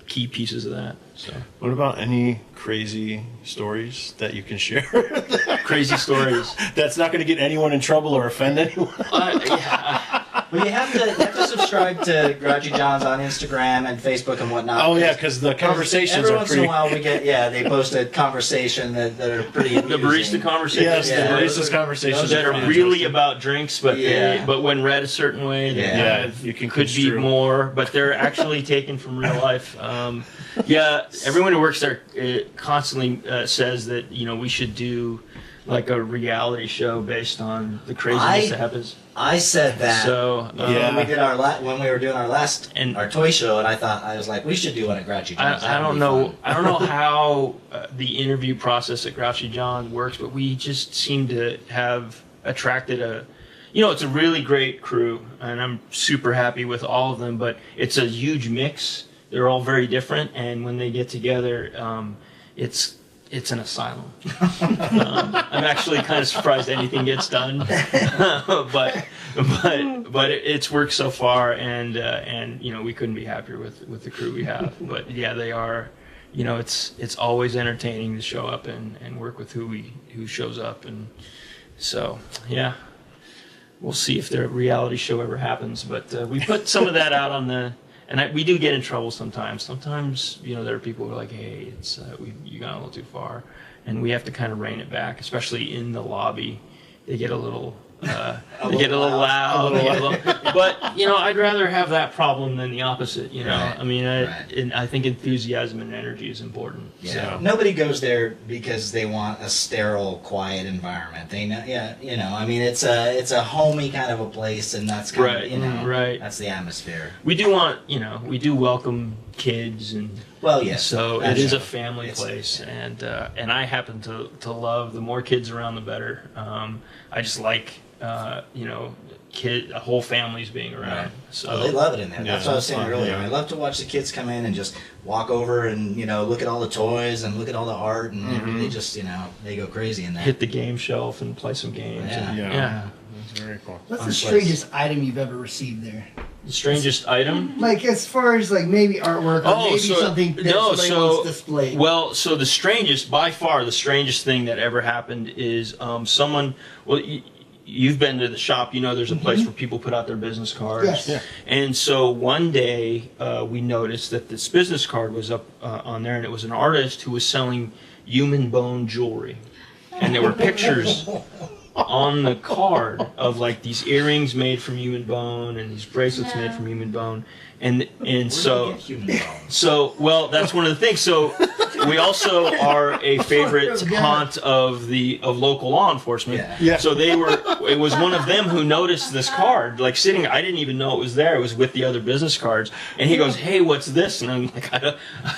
F: key pieces of that. So,
B: what about any crazy stories that you can share?
F: Crazy stories.
B: That's not going to get anyone in trouble or offend anyone.
D: Well, you have to subscribe to Grouchy John's on Instagram and Facebook and whatnot.
B: Oh yeah, because the conversations
D: every
B: are
D: once
B: pretty.
D: in a while we get they post a conversation that are pretty
F: The
D: amusing.
F: barista conversations.
B: Yes,
D: Yeah.
B: the baristas conversations
F: That are
B: pretty
F: really
B: interesting.
F: about drinks, but but when read a certain way, they
B: you can
F: could be
B: construe.
F: more, but they're actually taken from real life. Everyone who works there constantly says that we should do like a reality show based on the craziness that happens.
D: I said that.
F: So
D: when we did when we were doing our toy show, and I was like, we should do one at Grouchy John's.
F: I don't know how the interview process at Grouchy John works, but we just seem to have attracted it's a really great crew, and I'm super happy with all of them, but it's a huge mix. They're all very different, and when they get together, it's an asylum. I'm actually kind of surprised anything gets done, but it's worked so far, and we couldn't be happier with the crew we have. But yeah, they are. It's always entertaining to show up and work with who shows up, and so yeah. We'll see if the reality show ever happens, but we put some of that out on the. And we do get in trouble sometimes. Sometimes, there are people who are like, "Hey, it's you got a little too far," and we have to kind of rein it back. Especially in the lobby, they get a little loud. But I'd rather have that problem than the opposite.
D: Right.
F: I mean, I think enthusiasm and energy is important.
D: Yeah.
F: So.
D: Nobody goes there because they want a sterile, quiet environment. They know, I mean, it's a homey kind of a place, and that's kind of,
F: right.
D: That's the atmosphere.
F: We do want, we do welcome kids, and
D: yes.
F: So it is a family place, and I happen to love the more kids around, the better. I just like, whole families being around.
D: Right.
F: So
D: they love it in there.
B: Yeah,
D: That's what I was saying
B: fun,
D: earlier.
B: yeah.
D: I love to watch the kids come in and just walk over and look at all the toys and look at all the art, and they just they go crazy in there.
F: hit the game shelf and play some games.
D: Yeah.
F: Yeah.
B: That's very cool.
C: What's the strangest item you've ever received there?
F: The strangest item?
C: Like as far as like maybe artwork or maybe something that somebody wants displayed.
F: Well, so by far the strangest thing that ever happened is someone. Well, you've been to the shop. There's a place where people put out their business cards.
C: Yes. Yeah.
F: And so one day we noticed that this business card was up on there, and it was an artist who was selling human bone jewelry, and there were pictures on the card of like these earrings made from human bone and these bracelets made from human bone, and so that's one of the things. So we also are a favorite haunt of local law enforcement.
B: Yeah.
F: So it was one of them who noticed this card, like sitting. I didn't even know it was there. It was with the other business cards, and he goes, "Hey, what's this?" And I'm like, "I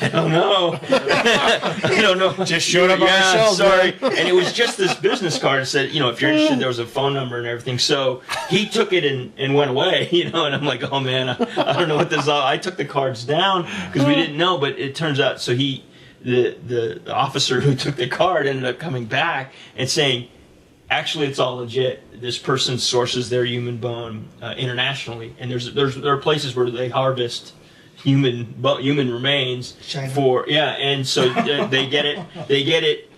F: don't know. I don't know.
B: Just showed up on the shelves.
F: Sorry." And it was just this business card that said, if you're interested, there was a phone number and everything. So he took it and went away, and I'm like, "Oh man, I don't know what this is." I took the cards down because we didn't know, but it turns out the officer who took the card ended up coming back and saying, actually, it's all legit. This person sources their human bone internationally, and there are places where they harvest human remains and so they get it.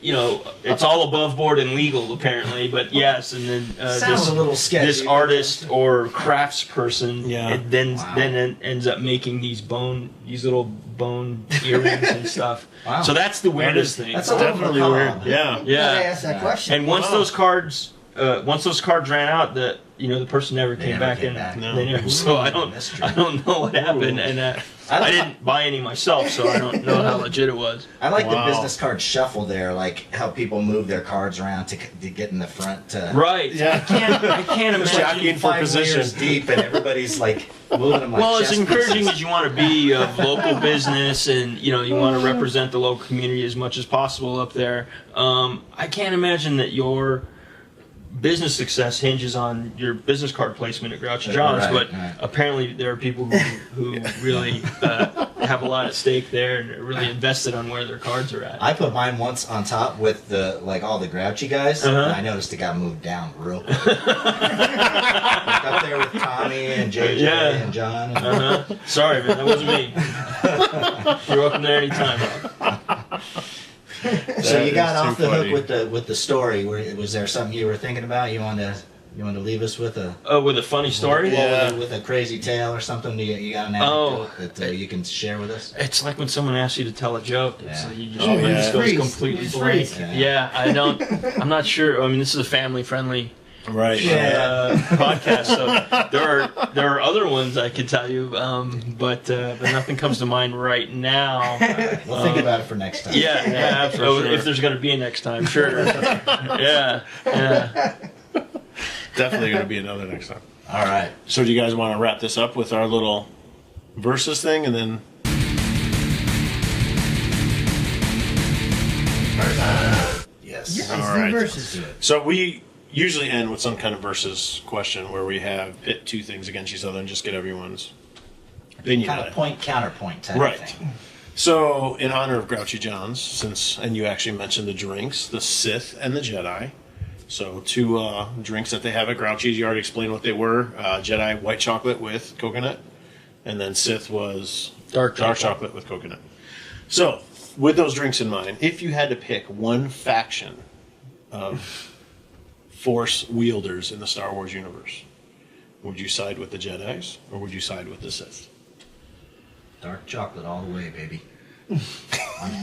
F: It's all above board and legal apparently, but yes, and then
D: Sounds a little sketchy.
F: This artist or crafts person then ends up making these little bone earrings and stuff.
D: Wow.
F: So that's the weirdest thing.
D: That's a little
B: Definitely
D: macabre.
B: weird. Yeah.
C: I asked that question.
F: And once those cards once those cards ran out, the person never came back in.
B: No.
F: They never, so I don't know what happened, and I didn't buy any myself, so I don't know how legit it was.
D: I like the business card shuffle there, like how people move their cards around to get in the front.
F: Right.
B: Yeah.
F: I can't imagine.
B: Jockeying for
D: 5
B: position.
D: layers deep, and everybody's like moving them like
F: Well, as
D: chess
F: encouraging
D: pieces.
F: as you want to be of local business, and you want to represent the local community as much as possible up there, I can't imagine that your business success hinges on your business card placement at Grouchy John's, but apparently there are people who really have a lot at stake there and are really invested on where their cards are at.
D: I put mine once on top with all the Grouchy guys, and I noticed it got moved down real quick. Like up there with Tommy and JJ and John. And
F: Sorry, man, that wasn't me. You're welcome there anytime.
D: So you got off the
B: funny.
D: hook with the story. Was there something you were thinking about? You want to leave us with a
F: With a funny story?
D: with a crazy tale or something? You got an anecdote that you can share with us?
F: It's like when someone asks you to tell a joke. It's
D: Yeah.
F: like you just
B: yeah.
F: goes
C: Freeze.
F: completely
C: Just
F: blank.
C: freeze.
F: Yeah, I'm not sure. I mean, this is a family-friendly
B: Right.
F: podcast, so there are other ones I could tell you, but nothing comes to mind right now.
D: We'll think about it for next time.
F: Yeah, absolutely.
B: sure.
F: If there's going to be a next time, sure. Yeah.
B: Definitely going to be another next time.
D: All right.
B: So do you guys want to wrap this up with our little versus thing, and then?
D: Yes.
C: Yes,
B: All
C: the
B: right.
C: verses.
B: So we usually end with some kind of versus question where we have pit two things against each other and just get everyone's opinion.
D: Kind
B: on
D: of
B: it.
D: point counterpoint type
B: Right.
D: of thing.
B: So, in honor of Grouchy John's, and you actually mentioned the drinks, the Sith and the Jedi. So, two drinks that they have at Grouchy's. You already explained what they were. Jedi white chocolate with coconut, and then Sith was
F: Dark
B: chocolate with coconut. So, with those drinks in mind, if you had to pick one faction of Force wielders in the Star Wars universe, would you side with the Jedis or would you side with the Sith?
D: Dark chocolate all the way, baby.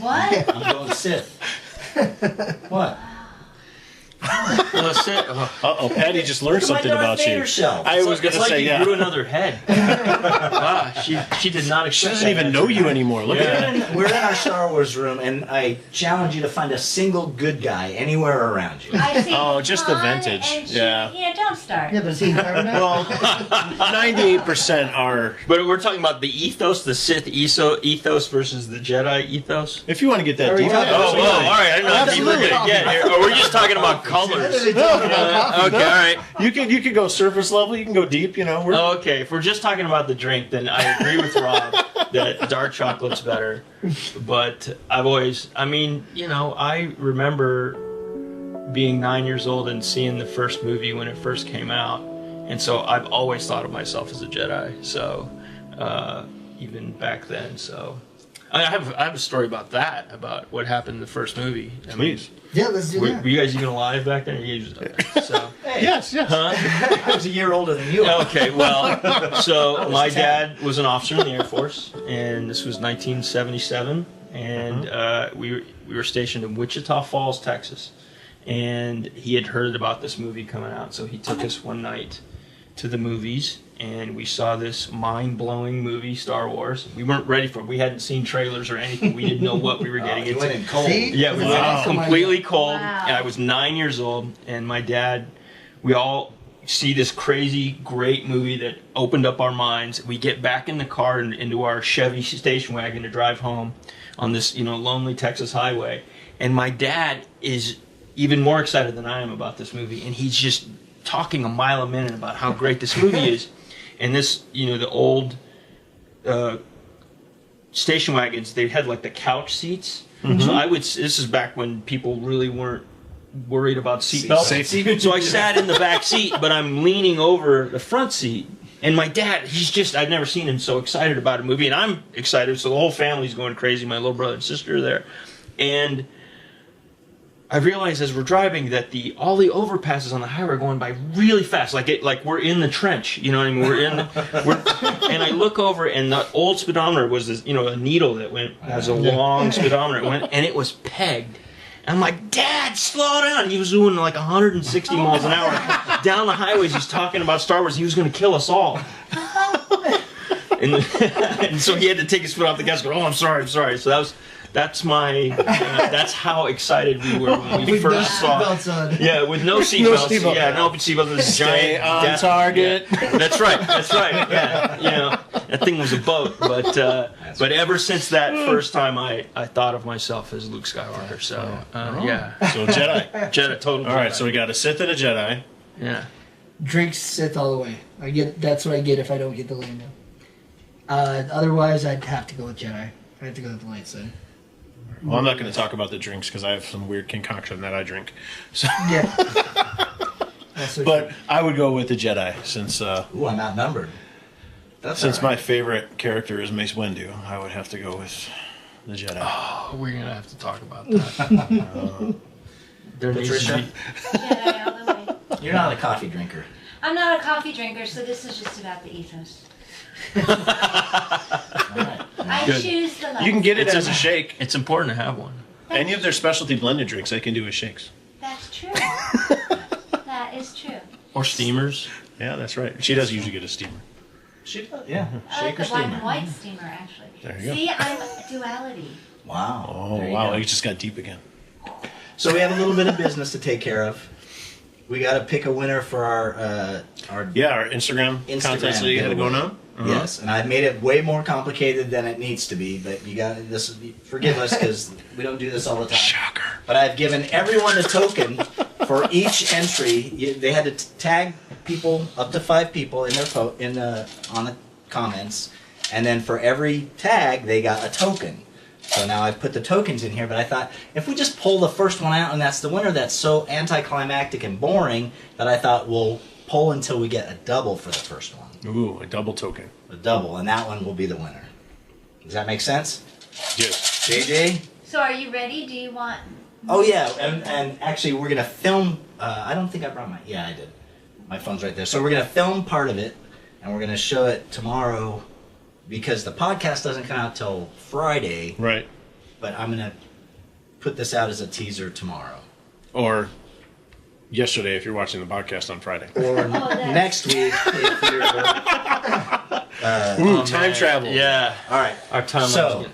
E: What?
D: I'm going Sith. What?
B: Uh-oh, Patty just learned something
D: my Darth
B: about
D: Vader
B: you.
D: shelf.
B: I was going
F: It's
B: to
F: like
B: say,
F: you
B: yeah.
F: grew another head. Wow, she did not
B: She
F: expect
B: doesn't
F: that
B: even
F: answer.
B: know you anymore. Look at that.
D: We're in our Star Wars room, and I challenge you to find a single good guy anywhere around you.
E: I see
B: Oh, just the
E: Han
B: vintage.
E: and
B: Yeah.
E: Yeah, don't start.
C: Yeah, but is he carbonate?
B: Well, 98% are.
F: But we're talking about the ethos, the Sith ethos versus the Jedi ethos.
B: If you want to get that deep,
C: talking about-
F: Oh, well, all right. I didn't know how deep we're
B: Absolutely.
F: going to get here. Oh, we're just talking about colors. Okay, all right.
B: you could go surface level. You can go deep. We're,
F: Okay, if we're just talking about the drink, then I agree with Rob that dark chocolate's better. But I remember being 9 years old and seeing the first movie when it first came out. And so I've always thought of myself as a Jedi. So, even back then, so. I have a story about that, about what happened in the first movie. I mean,
B: please.
C: Yeah, let's do
F: were
C: that.
F: you guys even alive back then? So,
B: Yes.
D: I was a year older than you.
F: okay, well, so my dad was an officer in the Air Force, and this was 1977, and we were stationed in Wichita Falls, Texas, and he had heard about this movie coming out, so he took us one night to the movies, and we saw this mind-blowing movie, Star Wars. We weren't ready for it. We hadn't seen trailers or anything. We didn't know what we were getting
D: You
F: into.
D: went in cold.
C: See?
F: Yeah, we
B: Wow.
F: went completely cold.
E: Wow.
F: And I was 9 years old, and my dad, we all see this crazy, great movie that opened up our minds. We get back in the car and into our Chevy station wagon to drive home on this, lonely Texas highway. And my dad is even more excited than I am about this movie, and he's just talking a mile a minute about how great this movie is. And this, the old station wagons, they had like the couch seats. So this is back when people really weren't worried about seatbelts.
B: Safety.
F: So I sat in the back seat, but I'm leaning over the front seat. And my dad, I've never seen him so excited about a movie. And I'm excited, so the whole family's going crazy. My little brother and sister are there. And I realized as we're driving that all the overpasses on the highway are going by really fast, like we're in the trench. You know what I mean? And I look over, and the old speedometer was this, a needle that went has a long speedometer. It went, and it was pegged And I'm like, Dad, slow down. He was doing like 160 miles an hour down the highways. He's talking about Star Wars. He was going to kill us all. And so he had to take his foot off the gas and go, oh, I'm sorry. So that's how excited we were when we first saw it. Yeah, with no seatbelts. Yeah, no seatbelts. This giant
B: on target.
F: Yeah. That's right. Yeah, you know, that thing was a boat. But ever since that first time, I thought of myself as Luke Skywalker. So yeah.
B: So Jedi.
F: Total.
B: All right, so we got a Sith and a Jedi.
F: Yeah.
C: Drinks Sith all the way. That's what I get if I don't get the Lando. Otherwise, I'd have to go with Jedi. I have to go with the light side.
B: Well, I'm not going to talk about the drinks because I have some weird concoction that I drink. So,
C: Yeah.
B: but I would go with the Jedi since
D: Ooh, I'm outnumbered.
B: since my favorite character is Mace Windu. I would have to go with the Jedi.
F: Oh, we're gonna have to talk about that. There needs to
D: Patricia?
F: be-
E: Jedi all the way.
D: You're not a coffee drinker.
E: I'm not a coffee drinker, so this is just about the ethos. I
F: Good.
E: choose the light.
B: You can get it as a shake.
F: It's important to have one.
B: Any of their specialty blended drinks they can do as shakes.
E: That's true. That is true.
F: Or steamers.
B: Yeah, that's right. She does usually get a steamer.
D: She does, yeah.
E: I like
D: Shaker
E: the black
D: steamer.
E: and white steamer, actually.
B: There you go.
E: See, I'm duality.
D: Wow.
B: Oh,
D: There you
B: wow.
D: go.
B: It just got deep again.
D: So we have a little bit of business to take care of. We got to pick a winner for our
B: Yeah, our Instagram contest that you had going on.
D: Yes, and I've made it way more complicated than it needs to be, but you got this. Forgive us because we don't do this all the time.
B: Shocker.
D: But I've given everyone a token for each entry. They had to tag people, up to 5 people in their on the comments, and then for every tag they got a token. So now I've put the tokens in here, but I thought if we just pull the first one out and that's the winner, that's so anticlimactic and boring that I thought we'll pull until we get a double for the first one.
B: Ooh, a double token.
D: A double, and that one will be the winner. Does that make sense?
B: Yes.
D: JJ?
E: So are you ready? Do you want...
D: Oh yeah, and actually we're gonna film, I don't think I brought yeah I did. My phone's right there. So we're gonna film part of it, and we're gonna show it tomorrow, because the podcast doesn't come out till Friday,
B: Right.
D: but I'm gonna put this out as a teaser tomorrow.
B: Or yesterday if you're watching the podcast on Friday.
D: Or
E: that's-
D: next week if you're...
B: Ooh, time travel.
F: Yeah.
D: Alright,
F: Our time.
D: so,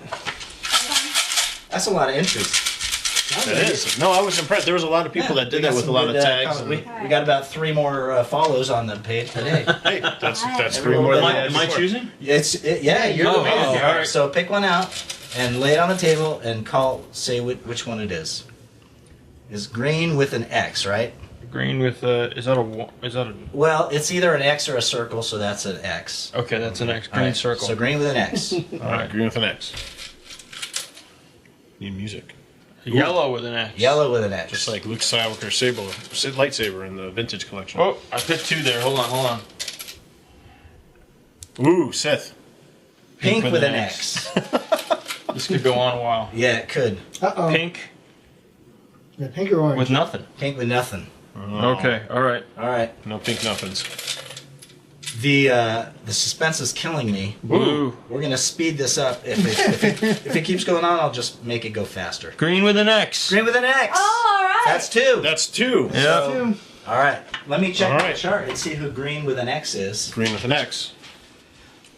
D: that's a lot of entries.
B: That is. No, I was impressed. There was a lot of people that did that with a lot of tags.
D: We got about 3 more follows on the page today.
B: Hey, that's
E: Every
B: 3 more than I had
F: Am I
B: before.
F: choosing?
D: Yeah, you're the
F: Oh,
D: man.
F: okay, all right.
D: So pick one out and lay it on the table and say which one it is. It's green with an X, right?
F: Green with is that a?
D: Well, it's either an X or a circle, so that's an X.
F: Okay, that's an X.
D: All
F: Green
D: right,
F: circle.
D: So green with an X.
B: All right, green with an X. Need music.
F: Yellow with an X.
D: Yellow with an X.
B: Just like Luke Skywalker's lightsaber in the vintage collection.
F: Oh, I picked 2 there. Hold on.
B: Ooh, Sith.
D: Pink with an X.
F: This could go on a while.
D: Yeah, it could.
C: Uh-oh.
F: Pink
C: The pink or orange?
F: with nothing.
D: Pink with nothing.
F: Okay, all right.
D: All right.
B: No pink nothings.
D: The suspense is killing me.
F: Ooh.
D: We're gonna speed this up. If it keeps going on, I'll just make it go faster.
F: Green with an X.
D: Green with an X.
E: Oh, all right.
D: That's 2.
B: That's 2.
F: Yeah.
D: So, all right. Let me check
B: All
D: the
B: right.
D: chart and see who green with an X is.
B: Green with an X.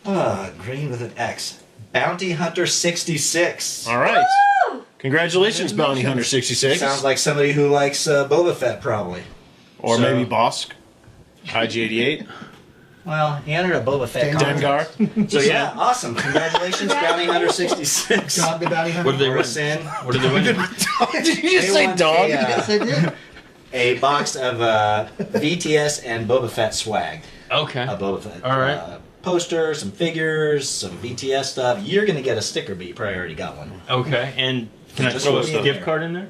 D: Green with an X. Bounty Hunter 66.
B: All right.
E: Woo!
B: Congratulations, Bounty Hunter 66.
D: Sounds like somebody who likes Boba Fett, probably.
B: Or
D: So-
B: maybe Bosk. IG-88.
D: Well, he entered a Boba Fett
B: Dengar.
D: contest. So yeah, awesome. Congratulations, Bounty Hunter 66.
C: Dog the bounty hunter.
F: What did they win?
D: Sin.
F: What did they win?
B: Did you just
D: They
B: say
D: won
B: dog?
C: Yes, I did.
D: A box of VTS and Boba Fett swag.
F: Okay.
D: A Boba Fett.
F: All right.
D: Poster, some figures, some VTS stuff. You're gonna get a sticker, but you probably already got one.
F: Okay. And can I
D: Just
F: throw
D: put it
F: a
D: in
F: gift
D: there.
F: card in there?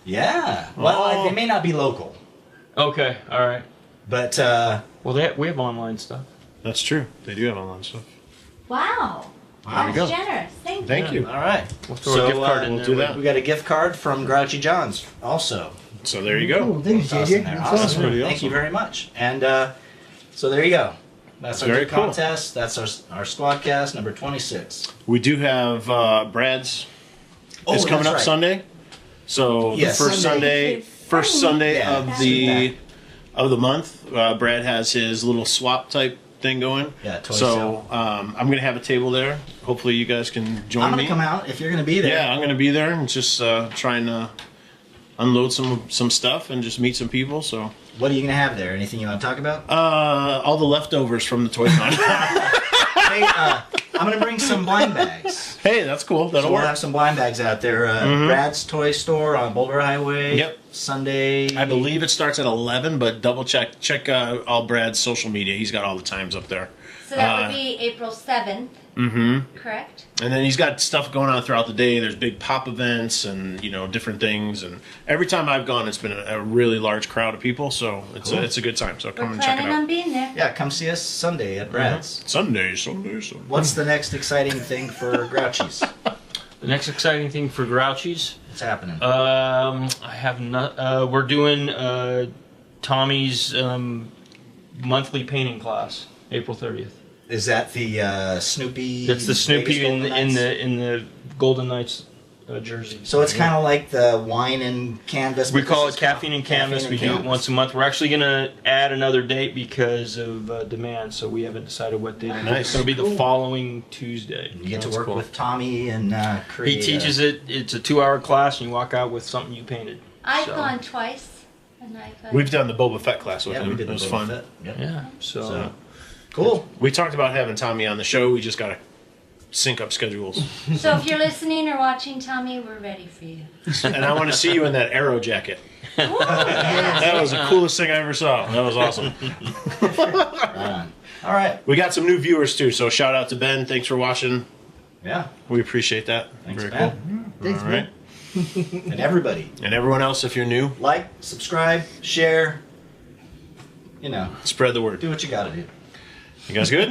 D: Yeah. Well,
B: Oh.
D: they may not be local,
F: Okay. All right.
D: but
F: Well, we have online stuff.
B: That's true. They do have online stuff.
E: Wow.
B: There we
E: That's
B: go.
E: generous. Thank you.
B: Thank you.
D: all right.
F: We'll throw a gift card in
B: we'll
F: there.
B: do that.
D: We got a gift card from Grouchy John's also.
B: So there you go.
C: Cool. Thanks,
D: Toss
C: JJ.
D: in there.
C: That's
D: Awesome.
C: awesome.
B: pretty
D: Thank
B: awesome.
D: you very much. And so there you go. That's our
B: Very
D: gift
B: cool.
D: contest. That's our SquadCast number 26.
B: We do have Brad's.
D: Oh,
B: It's coming
D: that's
B: up
D: right.
B: Sunday. So
D: Yes.
B: the first
C: Sunday.
B: Sunday
D: Yeah.
B: of the month, Brad has his little swap type thing going.
D: Yeah, toy
B: so
D: sale.
B: I'm gonna have a table there. Hopefully you guys can join
D: I'm
B: me.
D: gonna come out if you're gonna be there.
B: Yeah, I'm gonna be there and just trying to unload some stuff and just meet some people. So
D: What are you gonna have there? Anything you want to talk about?
B: all the leftovers from the toy con.
D: Hey, I'm gonna bring some blind bags.
B: Hey, that's cool.
D: So
B: That'll
D: we'll
B: work.
D: have some blind bags out there. Brad's Toy Store on Boulder Highway.
B: Yep.
D: Sunday.
B: I believe it starts at 11, but double check all Brad's social media. He's got all the times up there.
E: So that would be April 7th, correct?
B: And then he's got stuff going on throughout the day. There's big pop events and different things. And every time I've gone, it's been a really large crowd of people. So it's a good time. So come
E: We're
B: and check it
E: planning
B: out.
E: on being there.
D: Yeah, come see us Sunday at Brad's.
B: Sunday.
D: What's the next exciting thing for Grouchy's?
F: The next exciting thing for Grouchy's,
D: What's happening?
F: I have not. We're doing Tommy's monthly painting class, April 30th.
D: Is that the Snoopy?
F: That's the Snoopy
D: Vegas Golden Knights?
F: in the Golden Knights jersey.
D: So it's kind of like the wine and canvas.
F: We
D: but
F: call
D: this
F: it
D: is
F: Caffeine and Canvas.
D: Caffeine
F: We
D: and
F: do it
D: Canvas.
F: once a month. We're actually going to add another date because of demand, so we haven't decided what date.
B: Nice.
F: It's going to be the following Tuesday.
D: You get to
F: That's
D: work
F: cool.
D: with Tommy and create.
F: He teaches it. It's a 2-hour class, and you walk out with something you painted.
E: I've
F: So,
E: gone twice, and I've
B: We've done the Boba Fett class with
D: Yeah,
B: him.
D: we did
B: It was
D: the
B: fun.
D: Boba Fett. Yep.
F: Yeah. So
D: Cool.
B: We talked about having Tommy on the show. We just got to sync up schedules.
E: So if you're listening or watching, Tommy, we're ready for you.
B: And I want to see you in that arrow jacket. That was the coolest thing I ever saw. That was awesome.
D: Right on. All right.
B: We got some new viewers too, so shout out to Ben. Thanks for watching.
D: Yeah.
B: We appreciate that.
D: Thanks,
B: Very
D: Ben.
B: cool.
C: Thanks,
B: All right.
D: And everybody,
B: And everyone else, if you're new,
D: like, subscribe, share.
B: spread the word.
D: Do what you gotta do.
B: You guys good?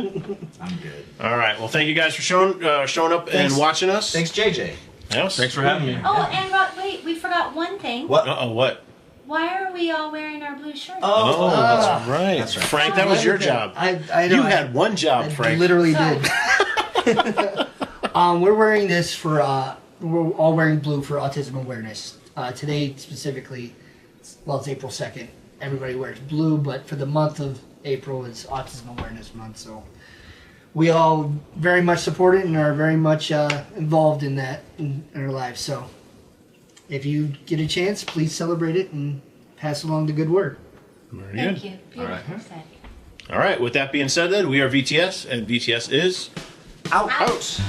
D: I'm good.
B: All right. Well, thank you guys for showing up
D: Thanks.
B: and watching us.
D: Thanks, JJ.
B: Yes.
F: thanks for having me.
E: Oh, and wait, we forgot one thing.
D: What?
B: Uh-oh, what?
E: Why are we all wearing our blue shirts?
B: Oh, that's right.
D: That's right.
B: Frank, that was your job.
C: I know.
B: You had one job,
C: I
B: Frank.
C: literally
E: Sorry.
C: did. We're wearing this for. We're all wearing blue for autism awareness. Today specifically, it's April 2nd. Everybody wears blue, but for the month of April is Autism Awareness Month, so we all very much support it and are very much involved in that in our lives. So if you get a chance, please celebrate it and pass along the good word.
B: Very
E: Thank
B: good.
E: you. Beautiful said.
B: All right. With that being said, then we are VTS, and VTS is
D: Out.
B: out.